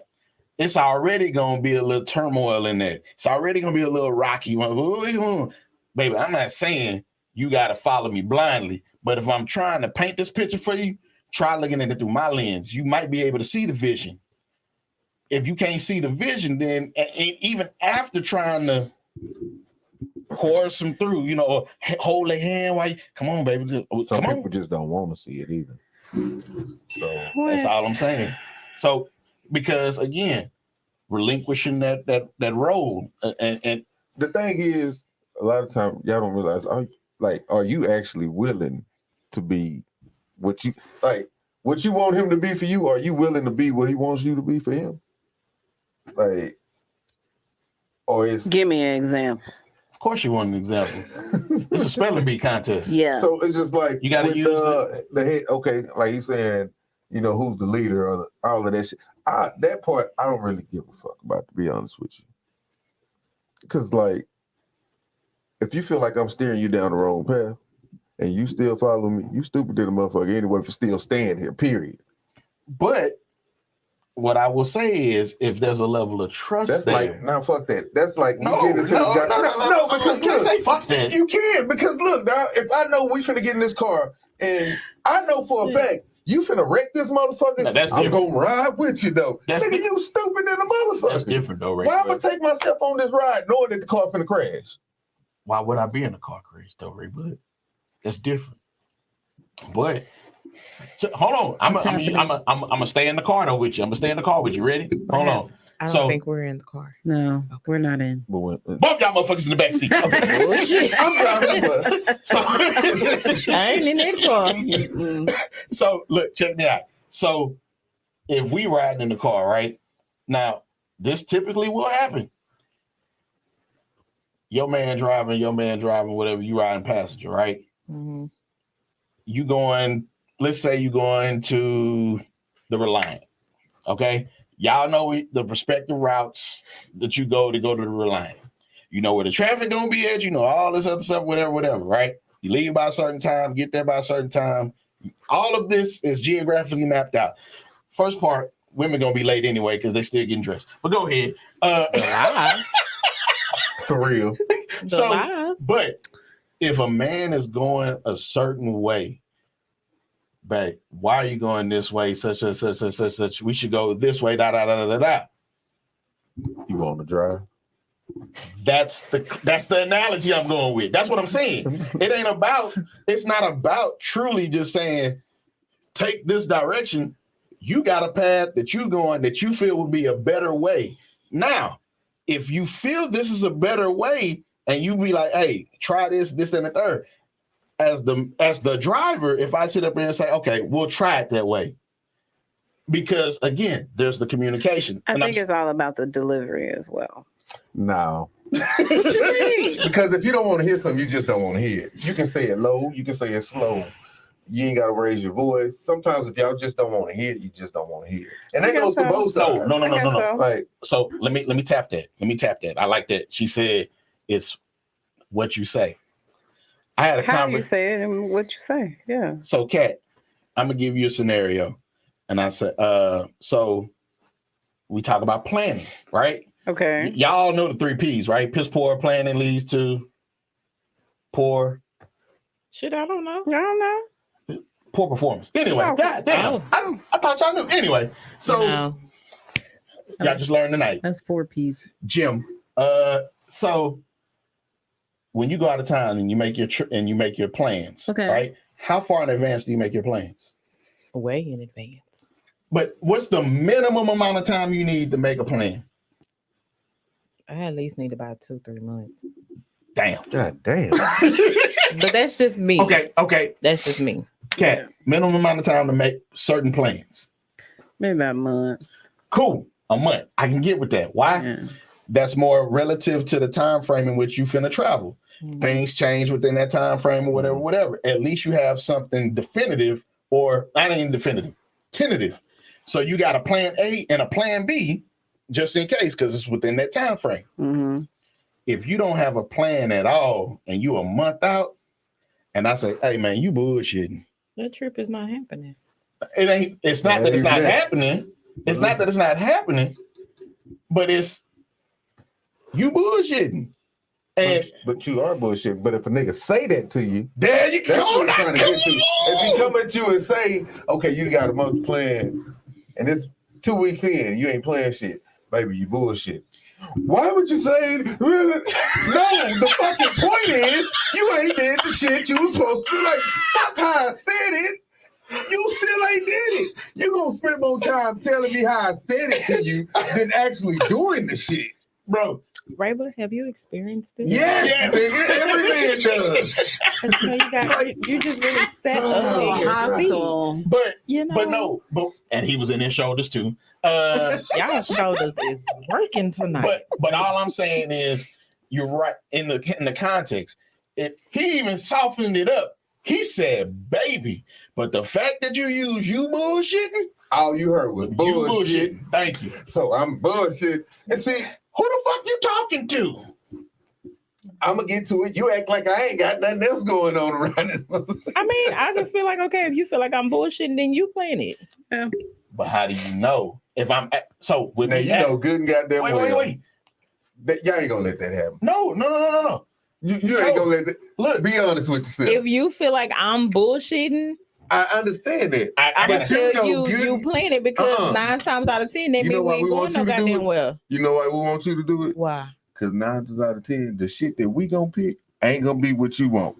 it's already gonna be a little turmoil in there. It's already gonna be a little rocky. Baby, I'm not saying you gotta follow me blindly, but if I'm trying to paint this picture for you, try looking at it through my lens. You might be able to see the vision. If you can't see the vision, then and even after trying to coerce them through, you know, or hold their hand while you come on, baby. Some Come people on. just don't want to see it either. So That's all I'm saying. So, because again, relinquishing that role, and the thing is, a lot of times y'all don't realize, are you actually willing to be what you want him to be for you? Are you willing to be what he wants you to be for him? Like, or is Give me an example. of course you want an example. It's a spelling bee contest. Yeah. so it's just like You gotta with use the head. Okay, like he's saying, you know, who's the leader or all of that shit. That part I don't really give a fuck about, to be honest with you. Because like, if you feel like I'm steering you down the wrong path and you still follow me, you stupid little motherfucker anyway for still staying here. Period. But what I will say is, if there's a level of trust That's there, like, now fuck that. That's like, no, because you can't say fuck that. you can, because look, now, if I know we finna get in this car, and I know for a fact, you finna wreck this motherfucker, No, that's I'm different. gonna ride with you, though. Nigga, you stupid than a motherfucker. That's different, though, Ray. Why am I take myself on this ride knowing that the car finna crash? Why would I be in a car crash, though, Ray? But that's different. But so, hold on, I'm gonna stay in the car though with you. I'm gonna stay in the car with you. Ready? Hold on. I don't think we're in the car. No, we're not in. Both y'all motherfuckers in the back seat. Okay. Bullshit. I'm driving the bus. So, I ain't in that car. so look, check me out. So if we riding in the car, right now, this typically will happen. Your man driving, whatever, you riding passenger, right? Mm-hmm. You going, let's say you going to the Reliant, okay? Y'all know the respective routes that you go to the Reliant. You know where the traffic gonna be at, you know all this other stuff, whatever, right? You leave by a certain time, get there by a certain time. All of this is geographically mapped out. First part, women gonna be late anyway because they still getting dressed. But go ahead. For real. But if a man is going a certain way, babe, why are you going this way? Such. We should go this way. Da. You want to drive? That's the analogy I'm going with. That's what I'm saying. It's not about truly just saying, take this direction. You got a path that you're going that you feel would be a better way. Now, if you feel this is a better way, and you be like, hey, try this, and the third. As the driver, if I sit up there and say, okay, we'll try it that way. Because again, there's the communication. I think it's all about the delivery as well. No. Because if you don't want to hear something, you just don't want to hear it. You can say it low, you can say it slow. You ain't got to raise your voice. Sometimes if y'all just don't want to hear it, you just don't want to hear it. And that goes to both sides. No. Like, so let me tap that. I like that. She said it's what you say. I had a how you say it and what you say. Yeah. So, Kat, I'm gonna give you a scenario, and I said, so we talk about planning, right? Okay. Y'all know the 3 P's, right? Piss poor planning leads to poor. Shit, I don't know. I don't know. Poor performance. Anyway, Oh. goddamn, I thought y'all knew. Anyway, so No. y'all just learned tonight. That's 4 P's. Jim, so when you go out of town and you make your plans, okay, right? How far in advance do you make your plans? Way in advance. But what's the minimum amount of time you need to make a plan? I at least need about 2-3 months. Damn. God damn. But that's just me. Okay. That's just me. Kat, minimum amount of time to make certain plans. maybe about months. Cool. A month. I can get with that. Why? Yeah. That's more relative to the time frame in which you finna travel. Mm-hmm. Things change within that time frame or whatever. At least you have something definitive, or not even definitive, tentative. So you got a plan A and a plan B just in case, because it's within that time frame. Mm-hmm. If you don't have a plan at all and you a month out, and I say, hey man, you bullshitting. That trip is not happening. It's not that it's not happening. It's not that it's not happening, but it's you bullshitting. And but you are bullshit. But if a nigga say that to you, there you go. That's what I'm trying to get to. If he come at you and say, okay, you got a month plan, and it's 2 weeks in, you ain't playing shit, baby, you bullshit. Why would you say no? The fucking point is you ain't did the shit you was supposed to do. Like, fuck how I said it. You still ain't did it. You gonna spend more time telling me how I said it to you than actually doing the shit, bro. Rayba, have you experienced this? Yes. Nigga, every man does. You just really set up in your seat. But you know, but no, and he was in his shoulders too. Y'all shoulders is working tonight. But all I'm saying is you're right in the context. He even softened it up. He said, baby, but the fact that you use you bullshitting, all you heard was bullshit. Thank you. So I'm bullshit. And see, who the fuck you talking to? I'm gonna get to it. You act like I ain't got nothing else going on around this. I mean, I just feel like, okay, if you feel like I'm bullshitting, then you plan it. Yeah. But how do you know if I'm so with Now me? you know good and goddamn well. Wait. Y'all ain't gonna let that happen. No. You ain't gonna let that. Look, be honest with yourself. If you feel like I'm bullshitting, I understand that. I'm gonna But tell know you good- playing it because 9 times out of 10 that You know mean we why ain't we going want no you to do goddamn it? well. You know why we want you to do it? Why? Because 9 times out of 10, the shit that we gonna pick ain't gonna be what you want.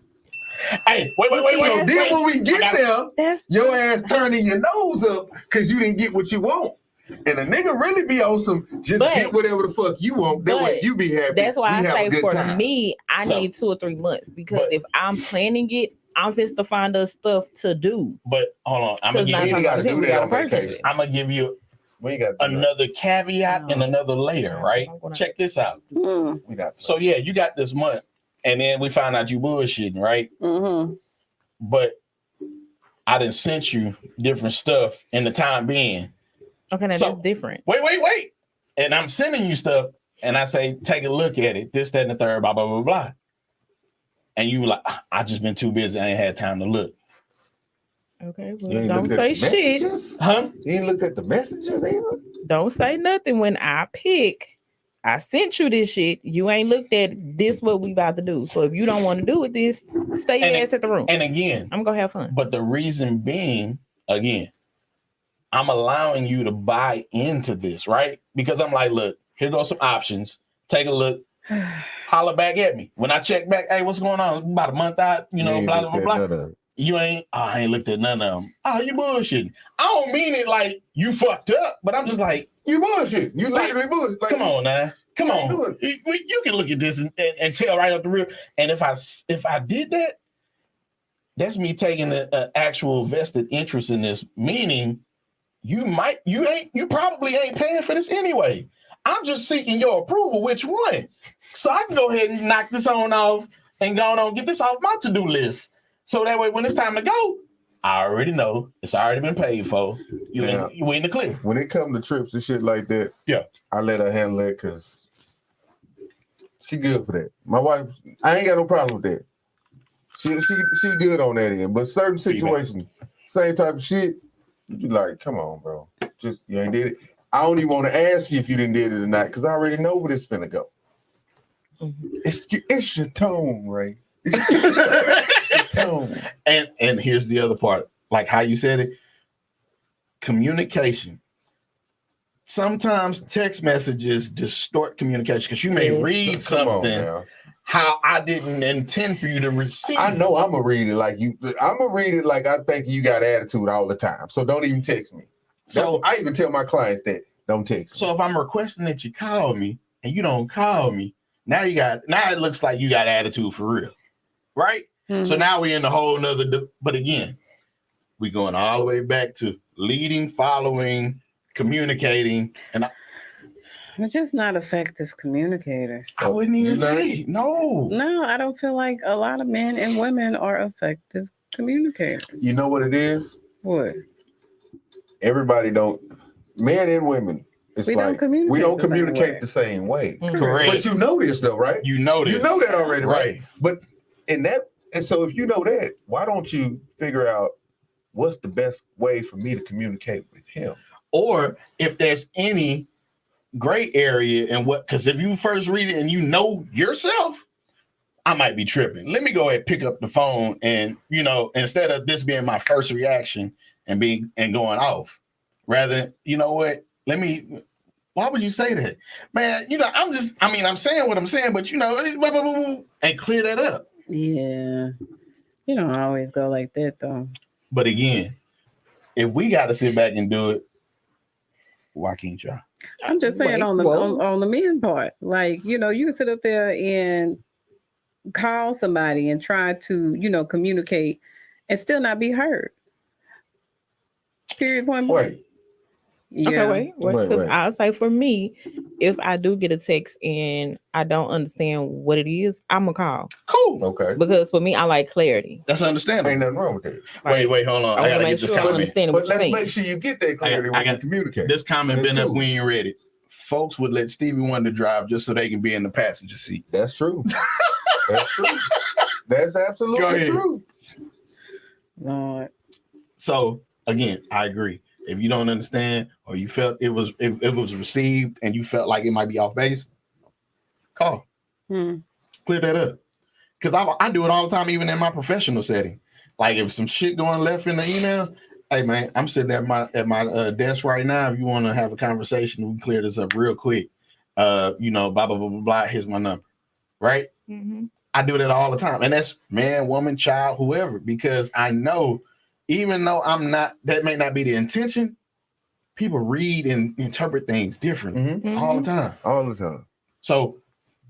Hey, wait. So then when we get there, That's your ass turning your nose up because you didn't get what you want. And a nigga really be on some just get whatever the fuck you want. That way you be happy. That's why we I have a say good for time. me, I need 2 or 3 months because if I'm planning it, I'm just to find us stuff to do. But hold on, I'm gonna give you. Gotta do that on vacation. I'm gonna give you We got another caveat and another layer, right? Check this out. We got So yeah, you got this month, and then we find out you bullshitting, right? Mm-hmm. But I done sent you different stuff in the time being. Okay, now that's different. Wait. And I'm sending you stuff, and I say, take a look at it, this, that, and the third, blah, blah, blah, blah. And you like, I just been too busy, I ain't had time to look. Okay, You well, ain't don't looked at say the shit. messages? Huh? You ain't looked at the messages either? Don't say nothing when I pick. I sent you this shit. You ain't looked at this. What we about to do. So if you don't want to do with this, stay your ass at the room. And again, I'm gonna have fun. But the reason being, again, I'm allowing you to buy into this, right? Because I'm like, look, here goes some options. Take a look. Holler back at me. When I check back, hey, what's going on? About a month out, blah, blah, blah. You ain't, I ain't looked at none of them. Oh, you bullshitting. I don't mean it like you fucked up, but I'm just like, you bullshit. You literally bullshit. Like, come on now. Come on. You can look at this and tell right up the real. And if I did that, that's me taking an actual vested interest in this, meaning you probably ain't paying for this anyway. I'm just seeking your approval, which one? So I can go ahead and knock this on off and go on get this off my to-do list. So that way, when it's time to go, I already know it's already been paid for. You in the clear. When it comes to trips and shit like that, yeah, I let her handle it because she good for that. My wife, I ain't got no problem with that. She good on that end. But certain situations, same type of shit, you be like, come on, bro. Just you ain't did it. I don't even want to ask you if you didn't did it or not because I already know where it's finna go. Mm-hmm. It's your tone, Ray. And here's the other part, like how you said it, communication. Sometimes text messages distort communication because you may read something how I didn't intend for you to receive. I know I'm gonna read it like you. I'm gonna read it like I think you got attitude all the time. So don't even text me. So I even tell my clients that don't text me. So if I'm requesting that you call me and you don't call me, now it looks like you got attitude for real. Right? Mm-hmm. So now we're in a whole nother, but again, we're going all the way back to leading, following, communicating, and we're just not effective communicators. I wouldn't even say no. No, I don't feel like a lot of men and women are effective communicators. You know what it is? What? Everybody don't, men and women. We don't communicate the same way. Correct. But you know this though, right? You know this. You know that already, right? But and so if you know that, why don't you figure out what's the best way for me to communicate with him? Or if there's any gray area and because if you first read it and you know yourself, I might be tripping. Let me go ahead and pick up the phone and, instead of this being my first reaction and going off, rather, you know what? Why would you say that? Man, I'm saying what I'm saying, but and clear that up. Yeah. You don't always go like that though. But again, if we got to sit back and do it, why can't y'all? I'm just saying on the men part, like, you can sit up there and call somebody and try to, communicate and still not be heard. Period. Point blank. Yeah. Okay, wait. Because I'll say for me, if I do get a text and I don't understand what it is, I'm gonna call. Cool. Okay. Because for me, I like clarity. That's understandable. Ain't nothing wrong with that. Wait, hold on. I gotta make sure I understand what you're saying. But let's make sure you get that clarity when you communicate. This comment been up. We ain't ready. Folks would let Stevie Wonder drive just so they can be in the passenger seat. That's true. That's true. That's absolutely true. Lord. So again, I agree. If you don't understand or you felt it was received and you felt like it might be off base, call. Clear that up. Because I do it all the time, even in my professional setting. Like if some shit going left in the email, hey man, I'm sitting at my desk right now. If you want to have a conversation, we can clear this up real quick. Blah blah blah blah blah. Here's my number. Right? I do that all the time, and that's man, woman, child, whoever. Because I know, even though I'm not, that may not be the intention. People read and interpret things differently all the time. All the time. So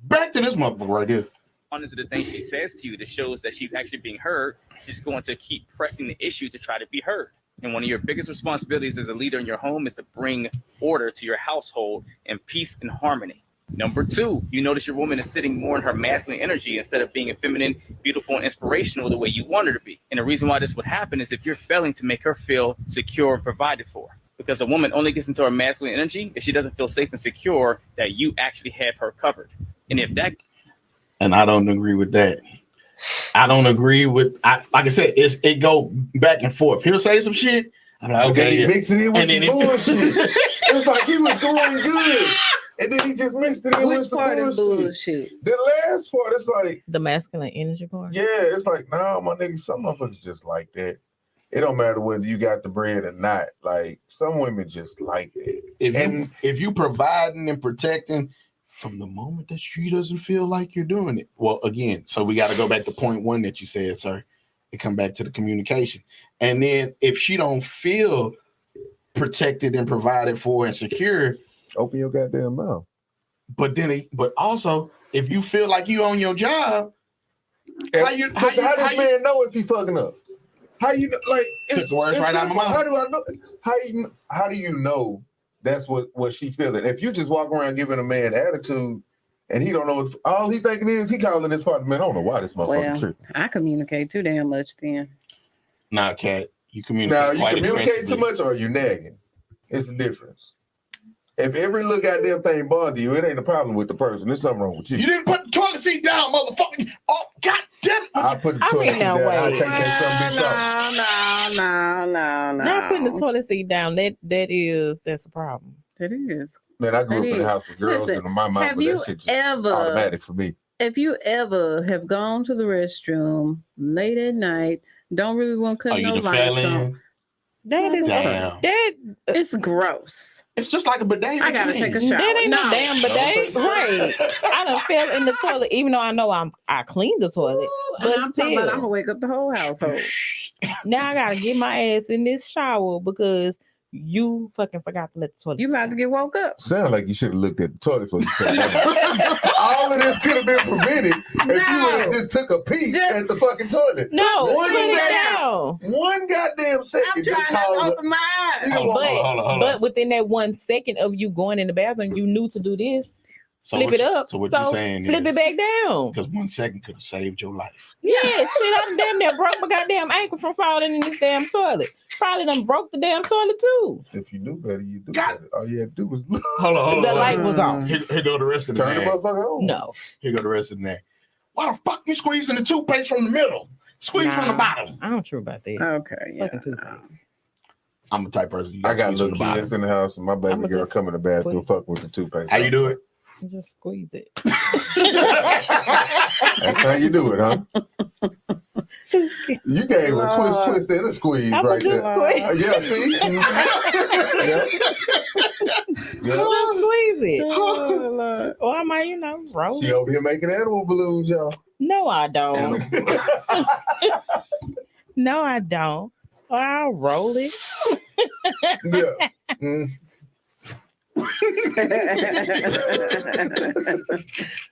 back to this motherfucker right here. Honest to the things she says to you that shows that she's actually being heard, she's going to keep pressing the issue to try to be heard. And one of your biggest responsibilities as a leader in your home is to bring order to your household and peace and harmony. Number 2, you notice your woman is sitting more in her masculine energy instead of being a feminine, beautiful, and inspirational the way you want her to be. And the reason why this would happen is if you're failing to make her feel secure and provided for. Because a woman only gets into her masculine energy if she doesn't feel safe and secure that you actually have her covered. And if that... And I don't agree with that. I don't agree with, like I said, it go back and forth. He'll say some shit. I'm like, okay, he mixed it in with some bullshit. It was like he was going good. And then he just mixed it in with some bullshit. The last part, it's like the masculine energy part. Yeah, it's like, nah, my nigga, some motherfuckers just like that. It don't matter whether you got the bread or not. Like some women just like that. If you providing and protecting from the moment that she doesn't feel like you're doing it. Well, again, so we got to go back to point 1 that you said, sir. It come back to the communication. And then if she don't feel protected and provided for and secure, open your goddamn mouth. But also, if you feel like you on your job, how does man know if he fucking up? How you like? Took the words right out of my mouth. How do I know? How do you know that's what she feeling? If you just walk around giving a man attitude and he don't know, all he thinking is he calling his partner, man, I don't know why this motherfucker tripping. I communicate too damn much then. Nah, Kat, you communicate. Now you communicate too much or you nagging. It's the difference. If every little goddamn thing bother you, it ain't a problem with the person. There's something wrong with you. You didn't put the toilet seat down, motherfucker. Oh, God damn it. I put the toilet seat down. I take that some bitch off. No. Not putting the toilet seat down. That's a problem. That is. Man, I grew up in the house with girls in my mouth, but that shit just automatic for me. If you ever have gone to the restroom late at night, don't really want to cut no lights on. It's gross. It's just like a bidet. I gotta take a shower. That ain't no damn bidet. Right. I done fell in the toilet, even though I know I cleaned the toilet. But I'm talking about I'm gonna wake up the whole household. Now I gotta get my ass in this shower because you fucking forgot to let the toilet. You about to get woke up. Sound like you should have looked at the toilet for you. All of this could have been prevented if you would have just took a peek at the fucking toilet. No, one goddamn second. I'm trying to open my eyes. But within that 1 second of you going in the bathroom, you knew to do this. Flip it up. So what you're saying flip it back down. Because 1 second could have saved your life. Yeah, shit, I damn near broke my goddamn ankle from falling in this damn toilet. Probably done broke the damn toilet too. If you knew better, you do better. All you had to do was look. Hold on. The light was on. Here go the rest of the Turn the motherfucker on. No. Here go the rest of the name. Why the fuck you squeezing the toothpaste from the middle? Squeeze from the bottom. I don't true about that. Okay. Fucking toothpaste. I'm the type person. I got little kids in the house, and my baby girl come in the bathroom, fuck with the toothpaste. How you do it? Just squeeze it. That's how you do it, huh? You gave a twist and a squeeze right there. Yeah, see? Yeah. Just squeeze it. Or I might, roll it. She over here making animal balloons, y'all. No, I don't. No, I don't. Or I'll roll it. Yeah.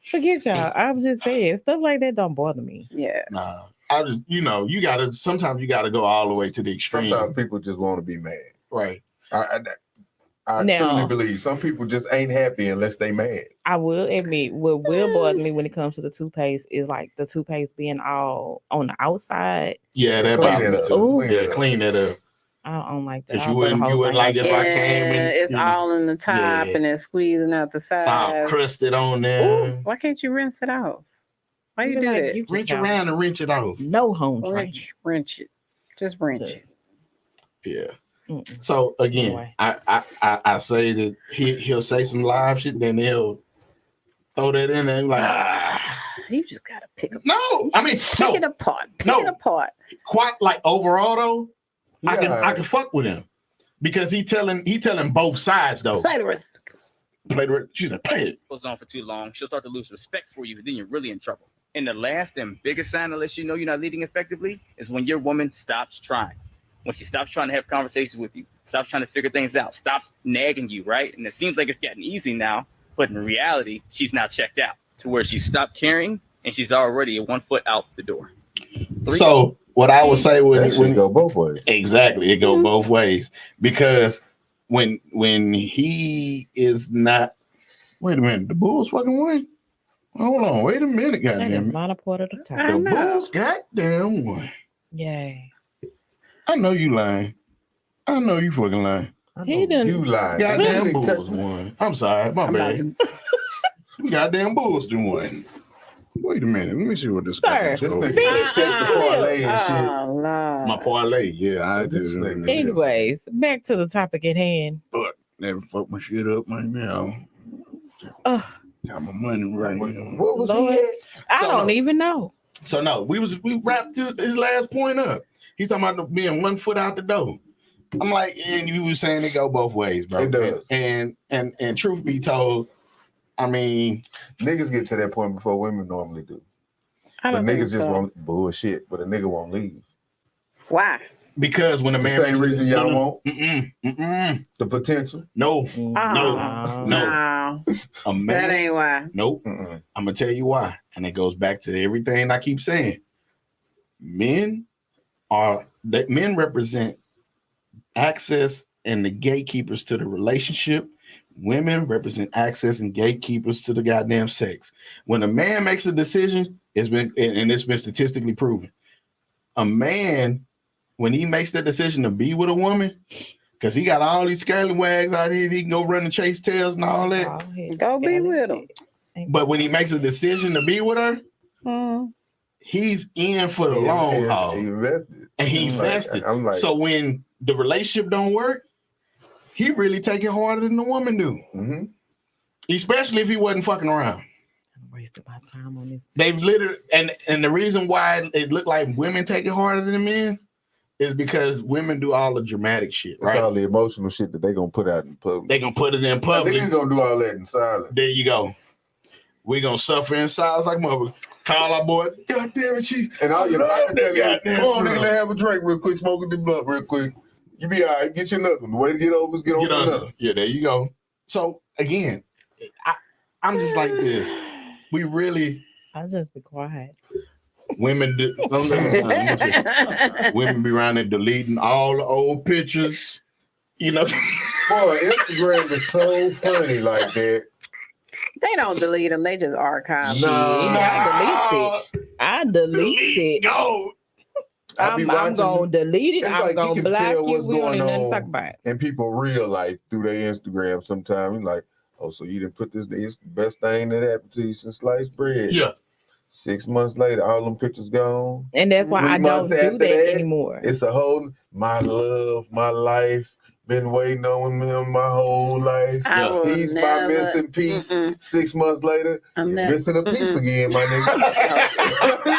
Forget y'all. I'm just saying stuff like that don't bother me. Yeah. Nah. I just, sometimes you gotta go all the way to the extreme. Sometimes people just want to be mad. Right. I truly believe some people just ain't happy unless they mad. I will admit what will bother me when it comes to the toothpaste is like the toothpaste being all on the outside. Yeah, that bothers me. Clean that up. I don't like that. Because you wouldn't like it if I came and it's all in the top and it's squeezing out the sides. It's all crusted on there. Ooh, why can't you rinse it off? Why you do that? Rinse around and rinse it off. No home wrench it. Just wrench it. Yeah. So again, Anyway. I say that he'll say some live shit, then he'll throw that in there and like You just gotta pick it. no, I mean Pick it apart. Pick No. it apart. quite like overall though, I Yeah. can fuck with him because he telling both sides though. Play the rest. She said play it. Goes on for too long, she'll start to lose respect for you, then you're really in trouble. And the last and biggest sign that lets you know you're not leading effectively is when your woman stops trying. When she stops trying to have conversations with you, stops trying to figure things out, stops nagging you, right? And it seems like it's getting easy now, but in reality, she's now checked out to where she stopped caring and she's already 1 foot out the door. So what I would say when go both ways. exactly, it go both ways because when he is not. Wait a minute, the Bulls fucking won. Hold on, wait a minute, That is goddamn. not a part of the I time. The know. Bulls goddamn won. Yay. I know you lying. I know you fucking lying. He done. You lied. Goddamn You Bulls won. I'm sorry, my I'm bad. Goddamn Bulls done won. Wait a minute, let me see what this Sir, This goes. nigga Finish check this the clip. parlay and shit. Oh, Lord. My parlay, yeah, I This did. nigga. Anyways, back to the topic at hand. Never fuck my shit up right now. Ugh. Got my money right now. What was Lord. he at? I So, don't no. even know. So no, we wrapped his last point up. He's talking about being 1 foot out the door. I'm like, and you was saying it go both ways, bro. It does. And truth be told, I mean, Niggas get to that point before women normally do. I But don't think niggas just so. won't bullshit, but a nigga won't leave. Why? because when a The man same makes reason y'all won't. Mm-mm. The potential. No, Oh, no. no. a man. That ain't why. Nope. Mm-mm. I'm gonna tell you why, and it goes back to everything I keep saying. Men represent access and the gatekeepers to the relationship. Women represent access and gatekeepers to the goddamn sex. When a man makes a decision, it's been statistically proven. A man, when he makes that decision to be with a woman, because he got all these scallywags out here, he can go run and chase tails and all that. Go be with him. But when he makes a decision to be with her, he's in for the long haul. He invested. And he invested. I'm like, So when the relationship don't work, he really take it harder than the woman do. mm-hmm. Especially if he wasn't fucking around. I'm wasting my time on this. They've literally, and the reason why it look like women take it harder than men is because women do all the dramatic shit, It's right? all the emotional shit that they gonna put out in public. They gonna put it in Niggas public. gonna do all that in silence. There you go. We gonna suffer in silence like mother. Call our boys. God damn it, she. And all your I love partners that tell you, goddamn come on, girl. nigga, let's have a drink real quick, smoke the blunt real quick. You be all right, get your nothing. The way to get over is get Get over under. another. Yeah, there you go. So again, I'm just like this. We really I'll just be quiet. women do. Women be around there deleting all the old pictures. You know, Boy, Instagram is so funny like that. They don't delete them. They just archive. No. I delete it. I delete it. Go. I be I'm watching gonna delete it. It's I'm like you gonna can block tell you. what's We don't going need nothing to on. talk about. in people real life through their Instagram sometimes. You're like, oh, so you didn't put this, it's the best thing that happened to you since sliced bread. Yeah. 6 months later, all them pictures gone. And that's why 3 I don't months do after that that, anymore. It's a whole, my love, my life, been waiting on him my whole life. I will He's my never. missing piece. 6 months later, I'm you're not- missing a piece again, my nigga.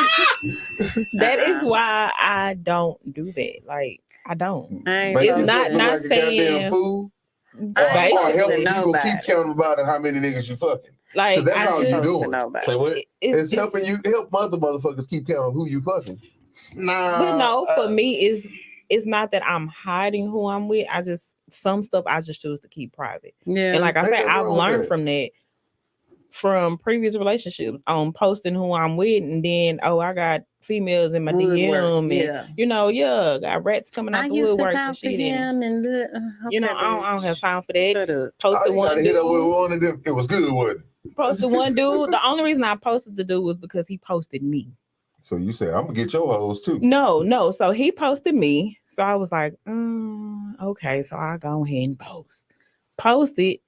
That is why I don't do that. Like I don't. Make It's yourself not look like a goddamn saying. fool. Or Basically helping people nobody. keep counting about how many niggas you fucking. Like Because that's I all just you doing. nobody. Say what? It's helping you help other motherfuckers keep count on who you fucking. Nah. But no, for me, it's not that I'm hiding who I'm with. I just some stuff I just choose to keep private. Yeah. And like I Ain't said, nothing I've wrong with learned that. from that from previous relationships on posting who I'm with, and then I got females in my DM, and got rats coming out I the used to woodworks talk and to shit. And, him and I don't have time for that. Shut up. Posted All you gotta one hit up with dude. one of them. It was good, wasn't it? Posted one dude. The only reason I posted the dude was because he posted me. So you said, I'm gonna get your hoes too. No. So he posted me. So I was like, okay. So I'll go ahead and post. Posted.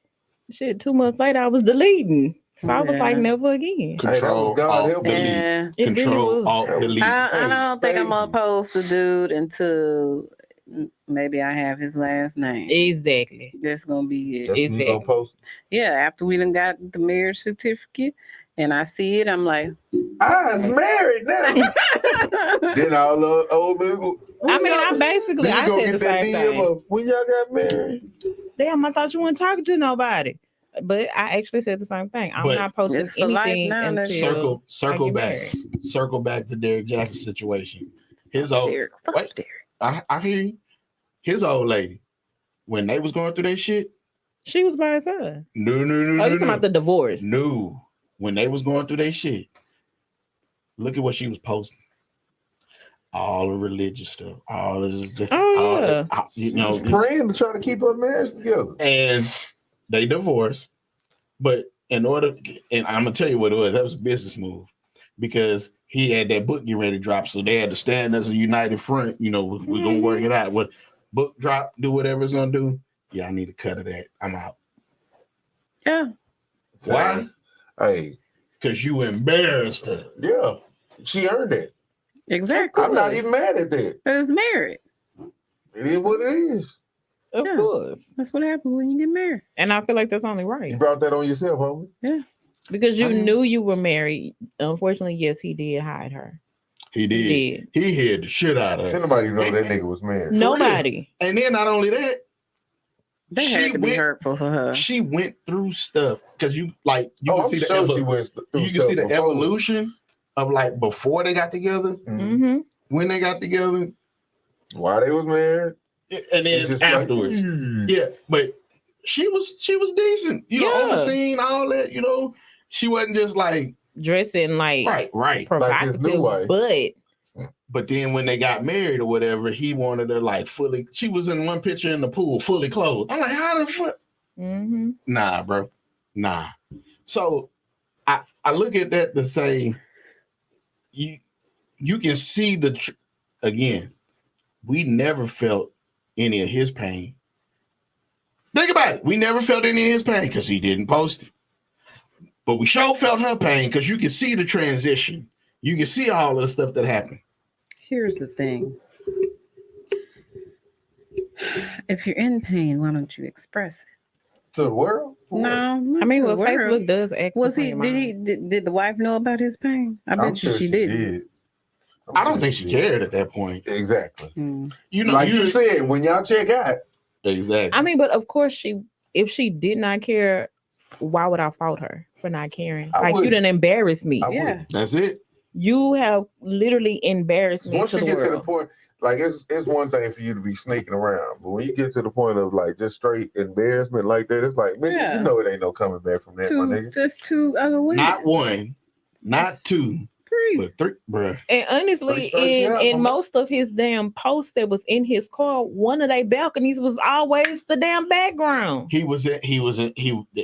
Shit, 2 months later, I was deleting. So I was like, Yeah. never again. Hey, that Control, was God alt, helping delete. me. Yeah. It really Control, was. alt, delete. I don't think I'm save gonna you. post the dude until maybe I have his last name. Exactly. That's gonna be it. That's when you gonna Exactly. post. Yeah, after we done got the marriage certificate and I see it, I'm like, I's married now. Then all the old people. I mean, I basically Then I you go said the get that same DM thing. of when y'all got married. Damn, I thought you weren't talking to nobody. But I actually said the same thing. I'm But not posting it's for life anything now, until circle get back, married. circle back to Derek Jackson's situation. His old Derek, fuck wait, Derek. I hear you. His old lady, when they was going through that shit, She was by herself. no, Oh, you talking about the divorce? no. When they was going through that shit, look at what she was posting. All the religious stuff, all of this, Oh, yeah. you know, Praying to try to keep her marriage together. and they divorced. But in order, and I'm gonna tell you what it was, that was a business move because he had that book getting ready to drop, so they had to stand as a united front. You know, we're gonna work it out. What book drop, do whatever it's gonna do. Yeah, I need a cut of that. I'm out. Yeah. Why? Hey, Because you embarrassed her. yeah, she earned it. Exactly. I'm not even mad at that. It was married. It is what it is. Of Yeah. course. That's what happens when you get married. And I feel like that's only You right. brought that on yourself, homie. Because you I mean- knew you were married. Unfortunately, yes, he did hide her. He did. He hid the shit out of Didn't her. nobody know that nigga was married. Nobody. And then not only that, That She had to be went- hurtful for her. she went through stuff because you can I'm see the sure she evo- went through you can stuff see the before. evolution of like before they got together, Mhm. Mm-hmm. when they got together, Why they was married? and It's then just like, afterwards. Yeah, but she was decent, you know, on the Yeah. scene, all that, you know. She wasn't just like Dressing like right. Like his new provocative, wife. but But then when they got married or whatever, he wanted her like fully. She was in one picture in the pool, fully clothed. I'm like, how the fuck? mm-hmm. Nah, bro, nah. So I look at that to say, you can see again. We never felt any of his pain. Think about it. We never felt any of his pain because he didn't post it. But we sure felt her pain because you can see the transition. You can see all the stuff that happened. Here's the thing. If you're in pain, why don't you express it? To the world? For what? No, not I mean, to well, the world. Facebook does ask. Was for he? your Did mind. he? Did the wife know about his pain? I bet I'm sure she didn't. did. I'm I don't sure think she did. cared at that point. Exactly. Hmm. You know, Like you said, when y'all check out, exactly. I mean, but of course, if she did not care, why would I fault her for not caring? I Like you wouldn't. didn't embarrass me. I Yeah. wouldn't. That's it. You have literally embarrassed me Once to you the get to the world. point, like it's one thing for you to be sneaking around, but when you get to the point of like just straight embarrassment like that, it's like, man, Yeah. you know it ain't no coming back from that, my nigga. Just two other women. Not one, not two, Three. but three, bruh. And honestly, Pretty straight out, in mama. most of his damn posts that was in his car, one of their balconies was always the damn background. He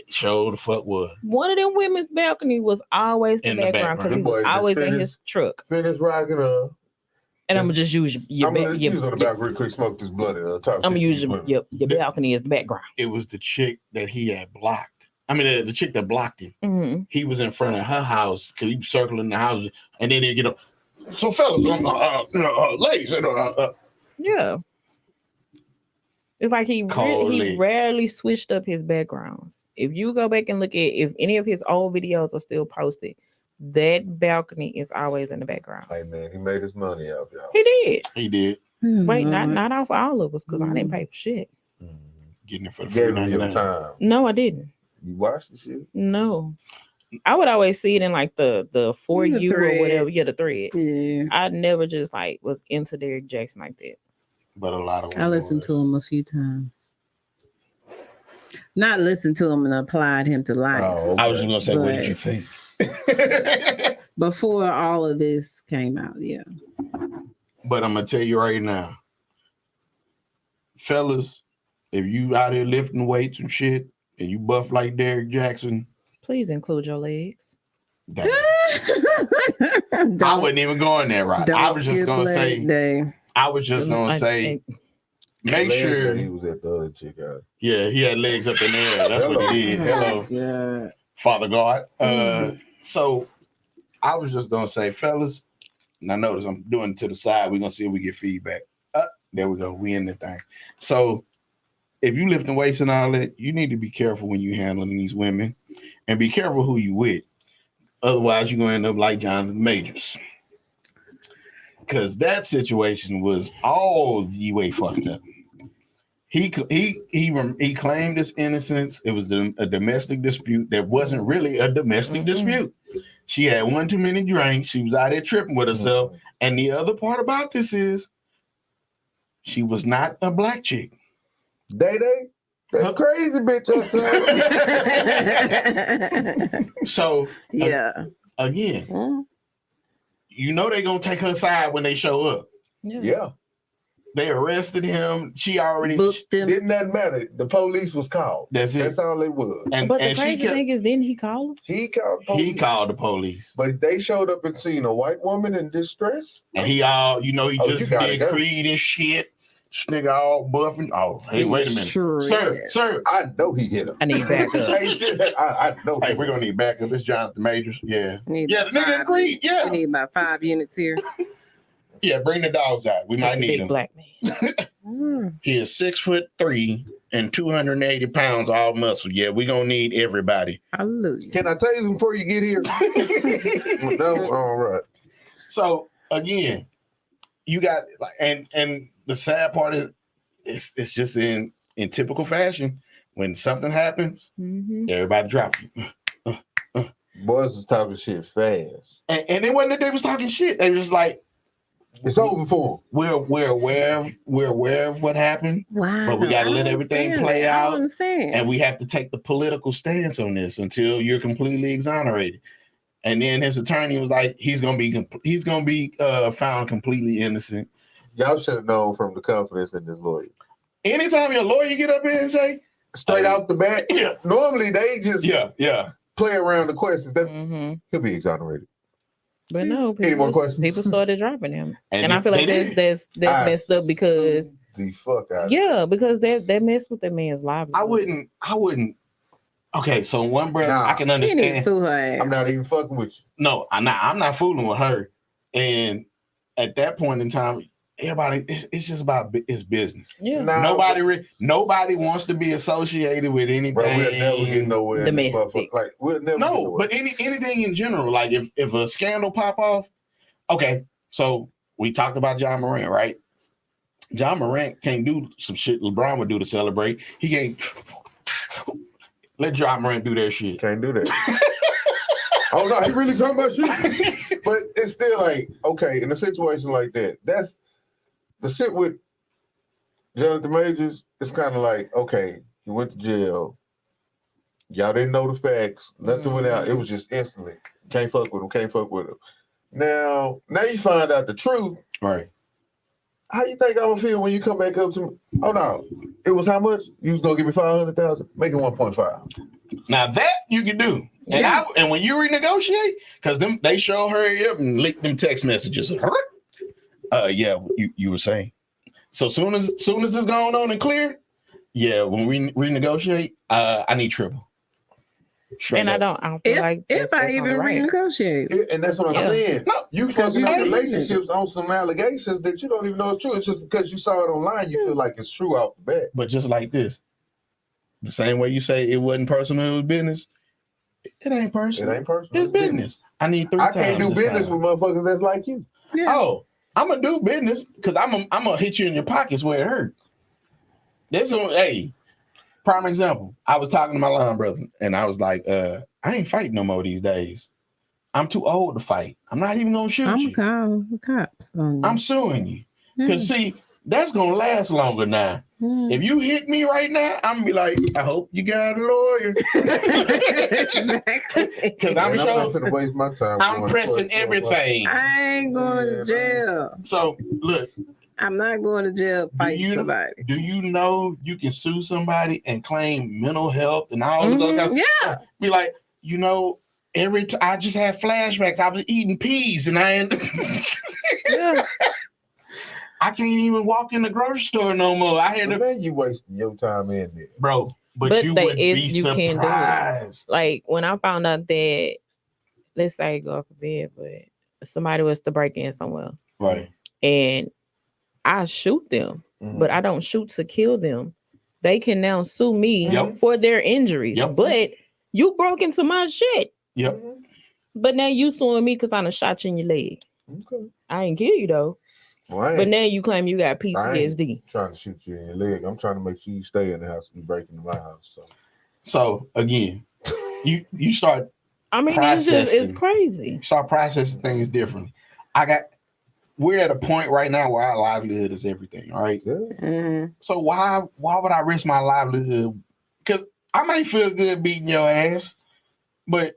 showed the fuck was. One of them women's balcony was always the In the background because background. he Them was boys just always in finished- his truck. Finish rocking up. And I'm gonna just use your I'm gonna let you on the back real quick, smoke this blunt and talk. I'm gonna shit to use these your, women. your balcony as the background. It was the chick that he had blocked. I mean, the chick that blocked him. Mm-hmm. He was in front of her house because he was circling the house, and then they get up. So, fellas, ladies, Yeah. It's like he Coldly. rarely switched up his backgrounds. If you go back and look at if any of his old videos are still posted, that balcony is always in the background. Hey man, he made his money out, y'all. He did. he did Wait, not off all of us because I didn't pay for shit. getting it for the free Gave him your 99. time. No, I didn't. You watched the shit. No. I would always see it in like the For The You or thread. whatever. Yeah, the thread. Yeah. I never just like was into Derek Jackson like that. But a lot of I listened to him a few times. Not listened to him and applied him to life. Oh, I was just okay. gonna say, what did you think? Before all of this came out, yeah. But I'm gonna tell you right now, fellas, if you out here lifting weights and shit, and you buff like Derek Jackson, Please include your legs. damn, I wasn't even going there, right? I was just gonna say, day. I was just gonna say, make Last sure, day he was at the other chick out. yeah, he had legs up in the air. That's what he did. Hello, Yeah. Father God. So I was just gonna say, fellas, and I notice I'm doing it to the side. We're gonna see if we get feedback. There we go. We in the thing. So if you lifting weights and all that, you need to be careful when you handling these women, and be careful who you with. Otherwise, you're gonna end up like Jonathan Majors, because that situation was all the way fucked up. He claimed his innocence. It was a domestic dispute that wasn't really a domestic dispute. She had one too many drinks. She was out there tripping with herself. And the other part about this is she was not a black chick. That crazy bitch outside. So Yeah. Again, you know they're gonna take her side when they show up. Yeah. They arrested him. She already booked him. Didn't that matter? The police was called. That's it. That's all it was. But the crazy thing is, didn't he call him? He called police. He called the police. But they showed up and seen a white woman in distress. And he just did Creed and shit. This nigga all buffing. Oh, hey, wait a minute. Sure Sir. I know he hit him. I need backup. I know. Hey, we're gonna need backup. It's Jonathan Majors. Yeah. We need Yeah, the nigga in Creed. Yeah. We need about 5 units here. Yeah, bring the dogs out. We might need him. Black man. He is 6'3" and 280 pounds, all muscle. Yeah, we're gonna need everybody. Hallelujah. Can I tell you before you get here? No, all right. So again, you got and the sad part is it's just in typical fashion. When something happens, everybody drops you. Boys was talking shit fast. And it wasn't that they was talking shit. They was just like, it's over for them. We're aware of what happened. Wow. But we gotta let everything play out. I understand. And we have to take the political stance on this until you're completely exonerated. And then his attorney was like, he's gonna be found completely innocent. Y'all should have known from the confidence in this lawyer. Anytime your lawyer get up here and say straight out the bat, normally they just play around the questions. That he'll be exonerated. But no, Any more questions? People started dropping him, and I feel like that's messed up because the fuck out. Because that messed with that man's livelihood. I wouldn't. Okay, so in one breath, I can understand. I'm not even fucking with you. No, I'm not fooling with her. And at that point in time, everybody, it's just about it's business. Yeah. Nobody wants to be associated with anything. Bro, we'll never get nowhere. Domestic. Like we'll never. No, but anything in general. Like if a scandal pop off, okay. So we talked about John Morant, right? John Morant can't do some shit LeBron would do to celebrate. He can't. Let John Morant do that shit. Can't do that. Oh no, he really talking about shit. But it's still like, okay, in a situation like that, that's the shit with Jonathan Majors. It's kind of like, okay, he went to jail. Y'all didn't know the facts. Nothing went out. It was just instantly. Can't fuck with him. Can't fuck with him. Now you find out the truth. Right. How you think I'm gonna feel when you come back up to me? Oh no, it was how much? You was gonna give me 500,000? Make it 1.5. Now that you can do. And when you renegotiate, because they sure hurry up and leak them text messages. Yeah, you were saying. So soon as it's going on and clear, yeah, when we renegotiate, I need triple. Straight up. I don't feel like if I even renegotiate. And that's what I'm saying. No, you fucking up relationships on some allegations that you don't even know it's true. It's just because you saw it online, you feel like it's true off the bat. But just like this, the same way you say it wasn't personal, it was business. It ain't personal. It ain't personal. It's business. I need 3 times. I can't do business with motherfuckers that's like you. Yeah. Oh, I'm gonna do business because I'm gonna hit you in your pockets where it hurt. Hey, prime example. I was talking to my line brother, and I was like, I ain't fighting no more these days. I'm too old to fight. I'm not even gonna shoot you. I'm calling the cops. I'm suing you. Because see, that's gonna last longer now. If you hit me right now, I'm gonna be like, I hope you got a lawyer. Because I'm not gonna waste my time. I'm pressing everything. I ain't going to jail. So look, I'm not going to jail fighting somebody. Do you know you can sue somebody and claim mental health and all this other kind of stuff? Be like, every time I just had flashbacks. I was eating peas and I I can't even walk in the grocery store no more. I had then you wasting your time in there, bro. But you would be surprised. Can do it. Like when I found out that, let's say go up a bed, but somebody was to break in somewhere, right? And I shoot them, Mhm. but I don't shoot to kill them. They can now sue me Yep. for their injuries. Yep. But you broke into my shit. Yep. Mhm. But now you suing me because I done shot you in your leg. Okay. I ain't kill you though. Well, I But ain't now you claim you got PTSD. trying to shoot you in your leg. I'm trying to make sure you stay in the house and be breaking into my house. So again, you start I mean, it's processing. crazy. start processing things differently. We're at a point right now where our livelihood is everything, right? Yeah. Mhm. So why would I risk my livelihood? Because I might feel good beating your ass, but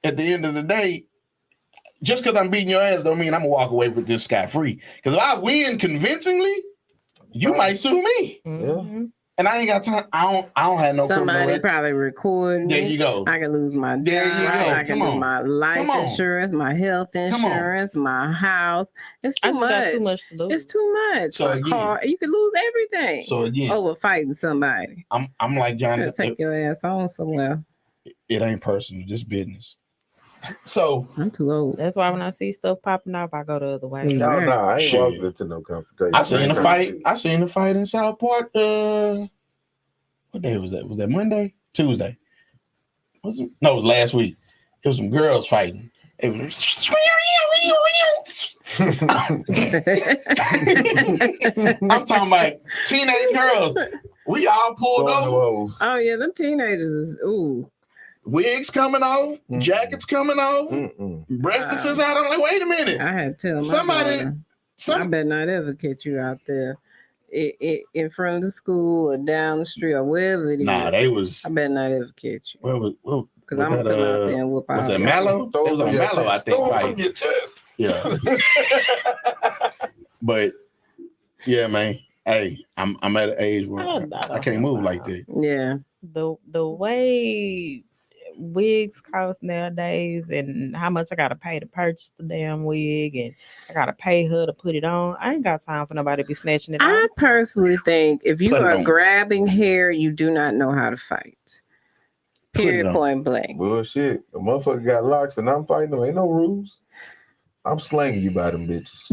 at the end of the day, just because I'm beating your ass don't mean I'm gonna walk away with this scot-free. Because if I win convincingly, you might sue me. Mhm. And I ain't got time. I don't have no criminal Somebody record. probably recording There it. you go. I can lose my job. There you go. I can Come lose on. my life Come on. insurance, my health on. insurance, my house. It's I too just much. got too much to lose. It's too much. So my again- car, you could lose everything So again, over fighting somebody. I'm like John. Better take your ass on somewhere. It ain't personal, just business. So I'm too old. That's why when I see stuff popping off, I go the other way. Yeah. No, I ain't Shit. walking into no confrontation. I seen the fight. Shit. I seen the fight in Southport. What day was that? Was that Monday? Tuesday? Was it? No, it was last week. It was some girls fighting. It was. I'm talking about teenage girls. We all pulled Throwing them over. hoes. Oh yeah, them teenagers is ooh. Wigs coming off. Mm-mm. Jackets coming off. Mm-mm. Breasts is out. I'm like, wait a minute. I had to tell my Somebody- daughter, I Some better not ever catch you out there in front of the school or down the street or wherever it is. Nah, they was. I better not ever catch you. What Because was I'm that, gonna come out there and whoop was out. that Mallow? It was on Mallow, I think. Throw them Fight. from your chest. Yeah, but yeah, man. Hey, I'm at an age where I can't move like that. Yeah. The way wigs cost nowadays and how much I gotta pay to purchase the damn wig and I gotta pay her to put it on. I ain't got time for nobody to be snatching it I off. personally think if you Put it are on. grabbing hair, you do not know how to fight. Put it Period, on. point blank. Bullshit. The motherfucker got locks and I'm fighting them. Ain't no rules. I'm slanging you by them bitches.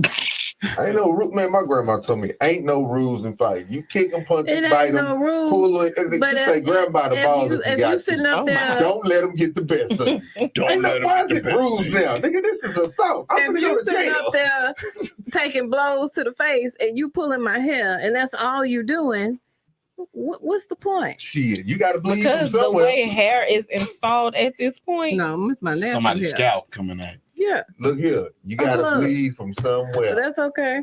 Ain't no rule. Man, my grandma told me, ain't no rules in fight. You kick them, punch It them, bite ain't them, no rules. pull it. But She say, grab 'em by the balls if you if got you to. sitting up Oh, my. there, Don't let them get the best of you. Ain't no, why is it rules now? Nigga, this is assault. I'm if gonna go you to sitting jail. up there taking blows to the face and you pulling my hair and that's all you doing, what's the point? Shit, you gotta bleed Because from the somewhere. way hair is installed at this point, No, it's my natural Somebody's hair. scalp coming at. Yeah, Look here, you gotta Look. bleed from but somewhere. that's okay.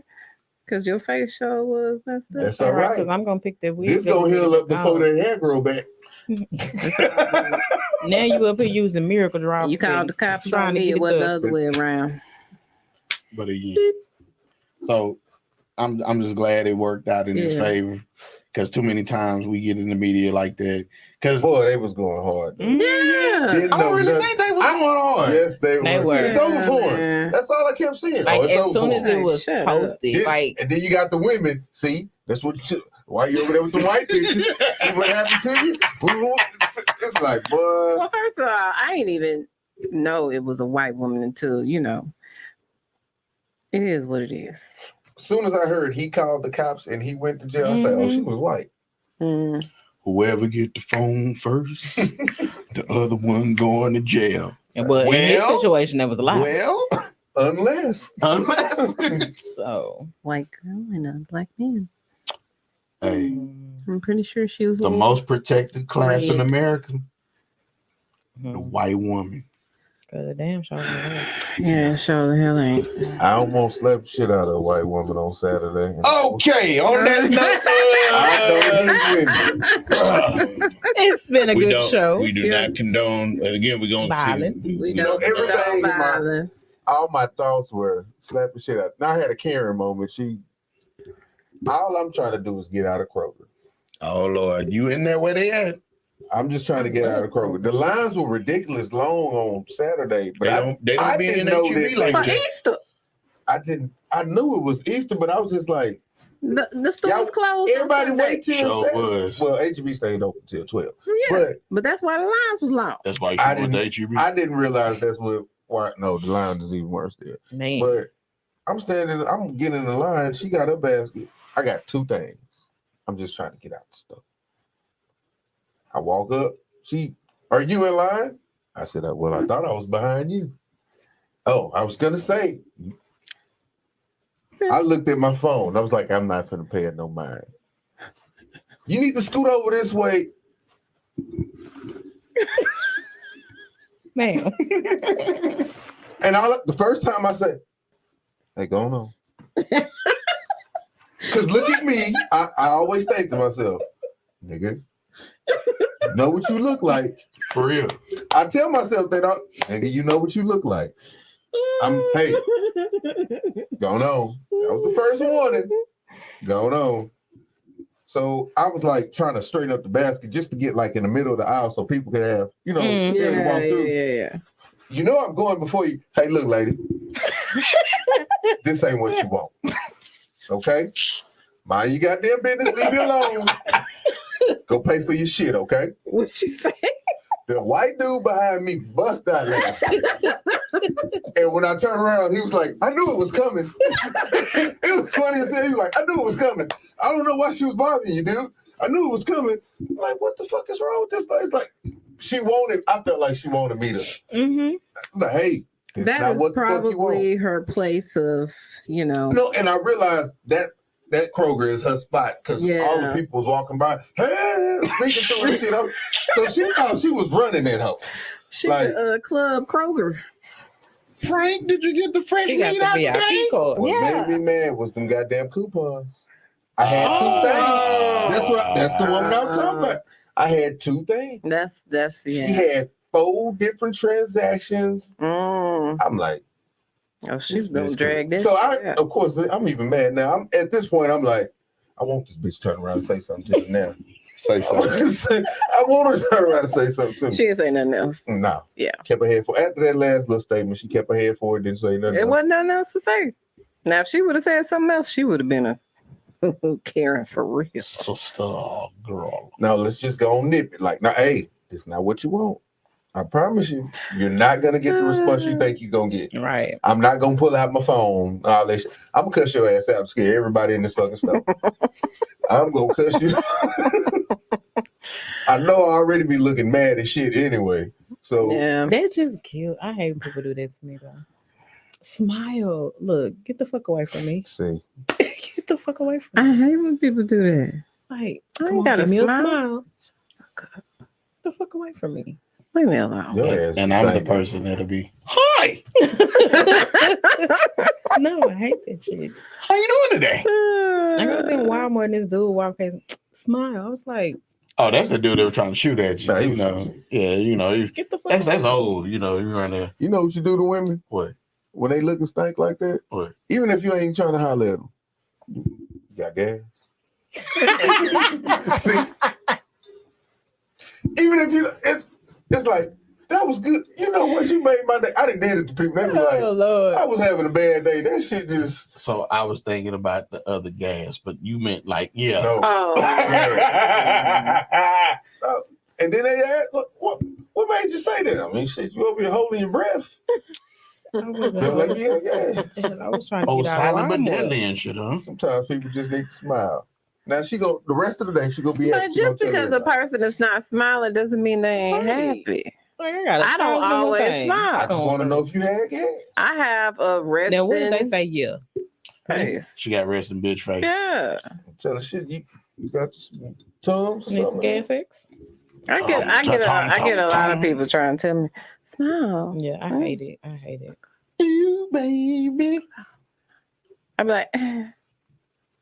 Because your face show was messed up. That's all right, right. because I'm gonna pick that wig. This gonna heal up before that hair grow back. Now you up here using miracle drops. You called and the cops trying on to me, get it it wasn't the done. other way around. But again, so I'm just glad it worked out in his Yeah. favor. Because too many times we get in the media like that. Because Boy, they was going hard. Though. Yeah. Didn't I know really nothing. think they was going hard. Yes, they They were. were. It's over for him. Man. That's all I kept seeing. Like it's as over soon for as him. it was Shut up. posted, Then- like and then you got the women. See, that's what. Why you over there with the white bitches? See what happened to you? It's like, boy. Well, first of all, I ain't even know it was a white woman until, it is what it is. As soon as I heard he called the cops and he went to jail, I said, "Oh, she was white." Mm. Whoever get the phone first, the other one going to jail. but in his Well, situation that was a lie. Well, Unless. So White girl and a black man. hey, I'm pretty sure she was a the little- most protected class in Red. America, the mhm. white woman. Cause the damn show. Yeah, sure the hell ain't. I almost slapped the shit out of a white woman on Saturday. And Okay, on that note, It's been a we good don't- show. We do Yes. not condone. Again, we're going Violence. to. We You know, don't everything condone in my- violence. all my thoughts were slap the shit out. Now I had a Karen moment. All I'm trying to do is get out of Kroger. Oh Lord, you in there where they at? I'm just trying to get out of Kroger. The lines were ridiculous long on Saturday, but They don't I be didn't in know HEB that. like For that. Easter, I knew it was Easter, but I was just like, the store Y'all- was closed. on everybody Sunday. wait till Sure 7. was. Well, HEB stayed open till 12. Yeah, but that's why the lines was long. That's why you I went to didn't- HEB. I didn't realize that's what. Why? No, the line is even worse there. Man. But I'm getting in the line. She got her basket. I got 2 things. I'm just trying to get out the stuff. I walk up. Are you in line? I said, well, I thought I was behind you. Oh, I was going to say, I looked at my phone. I was like, I'm not finna pay it no mind. You need to scoot over this way. Man. And the first time I said, hey, go on. Because look at me. I always think to myself, nigga, you know what you look like. For real. I tell myself that, nigga, you know what you look like. Hey, going on. That was the first warning. Going on. So I was like trying to straighten up the basket just to get like in the middle of the aisle so people could have, area to walk through. Yeah. You know I'm going before you. Hey, look, lady. This ain't what you want. Okay? Mind your goddamn business. Leave me alone. Go pay for your shit, okay? What'd she say? The white dude behind me bust out laughing. And when I turned around, he was like, I knew it was coming. It was funny as hell. He was like, I knew it was coming. I don't know why she was bothering you, dude. I knew it was coming. I'm like, what the fuck is wrong with this? It's like, I felt like she wanted me to. Mm-hmm. Like, hey, that is probably her place of, No, and I realized that Kroger is her spot because all the people was walking by, hey, speaking to her and shit. So she thought she was running that hoe. She's a Club Kroger. Frank, did you get the fresh She got meat the out VIP today? card. What made me mad was them goddamn coupons. I had 2 things. That's the one I'm talking about. I had 2 things. That's She had 4 different transactions. I'm like, oh, she's gonna drag this. So of course, I'm even mad now. At this point, I'm like, I want this bitch to turn around and say something to me now. Say something. I want her to turn around and say something to me. She didn't say nothing else. No. Yeah. Kept her head forward. After that last little statement, she kept her head forward, didn't say nothing. It wasn't nothing else to say. Now, if she would have said something else, she would have been a Karen for real. Sister, girl. Now, let's just go on nip it. Like, now, hey, it's not what you want. I promise you, you're not going to get the response you think you're going to get. Right. I'm not going to pull out my phone. All that shit. I'm going to cuss your ass out. I'm scared everybody in this fucking stuff. I'm going to cuss you. I know I already be looking mad as shit anyway. So That's just cute. I hate when people do that to me though. Smile. Look, get the fuck away from me. See. Get the fuck away from I me. hate when people do that. Like, I come ain't on, got give a me smile. Get the fuck away from me. Leave me alone. And I'm the person that'll be, hi. No, I hate that shit. How you doing today? I got in Walmart and this dude walked past, smile. I was like, oh, that's the dude that was trying to shoot at you. Nah, he You was know, yeah, get the fuck that's away. old. You know, you run there. You know what you do to women? What? When they look and stink like that? What? Even if you ain't trying to holler at them. You got gas? See? Even if you, it's like, that was good. You know what? You made my day. I done did it to people. They was like, Oh Lord. I was having a bad day. That shit just. So I was thinking about the other gas, but you meant like, yeah. No. Oh, And then they asked, what made you say that? I mean, shit, you over here holding your breath. I was They're like, yeah. I was trying to Oh, get out of silent but Walmart. deadly and shit, huh? Sometimes people just need to smile. Now the rest of the day she gonna be happy. but She gonna just tell because a everybody. person is not smiling doesn't mean they ain't Right. happy. Like, I don't always smile. I just want to know if you had gas. I have a resting Now, what did they say? Yeah. face. She got resting bitch face. Yeah. Tell her shit. You got some Tums or Need some something? gas X? I get a lot of people trying to tell me, smile. Yeah, I hate it. I hate it. You baby. I'm like,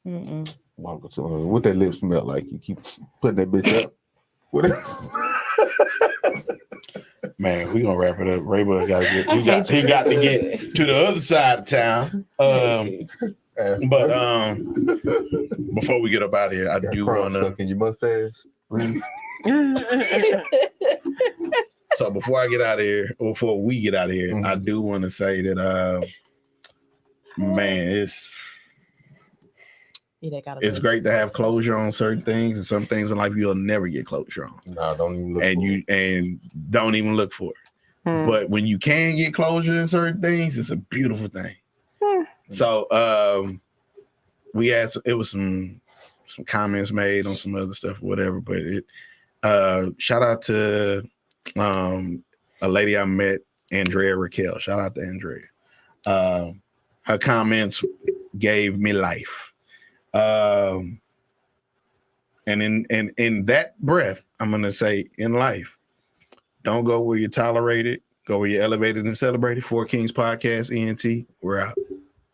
Mm-mm. Walk to her. What that lip smell like? You keep putting that bitch up. What? Man, we gonna wrap it up. Raybud he got to get to the other side of town. But before we get up out of here, I do want to. Stuck in your mustache. So before I get out of here, or before we get out of here, I do want to say that, man, it's great to have closure on certain things, and some things in life you'll never get closure on. No, don't even look. And don't even look for it. But when you can get closure in certain things, it's a beautiful thing. So we asked, it was some comments made on some other stuff, or whatever. But it shout out to a lady I met, Andrea Raquel. Shout out to Andrea. Her comments gave me life. And in that breath, I'm gonna say, in life, don't go where you're tolerated, go where you're elevated and celebrated. Four Kings Podcast, ENT. We're out.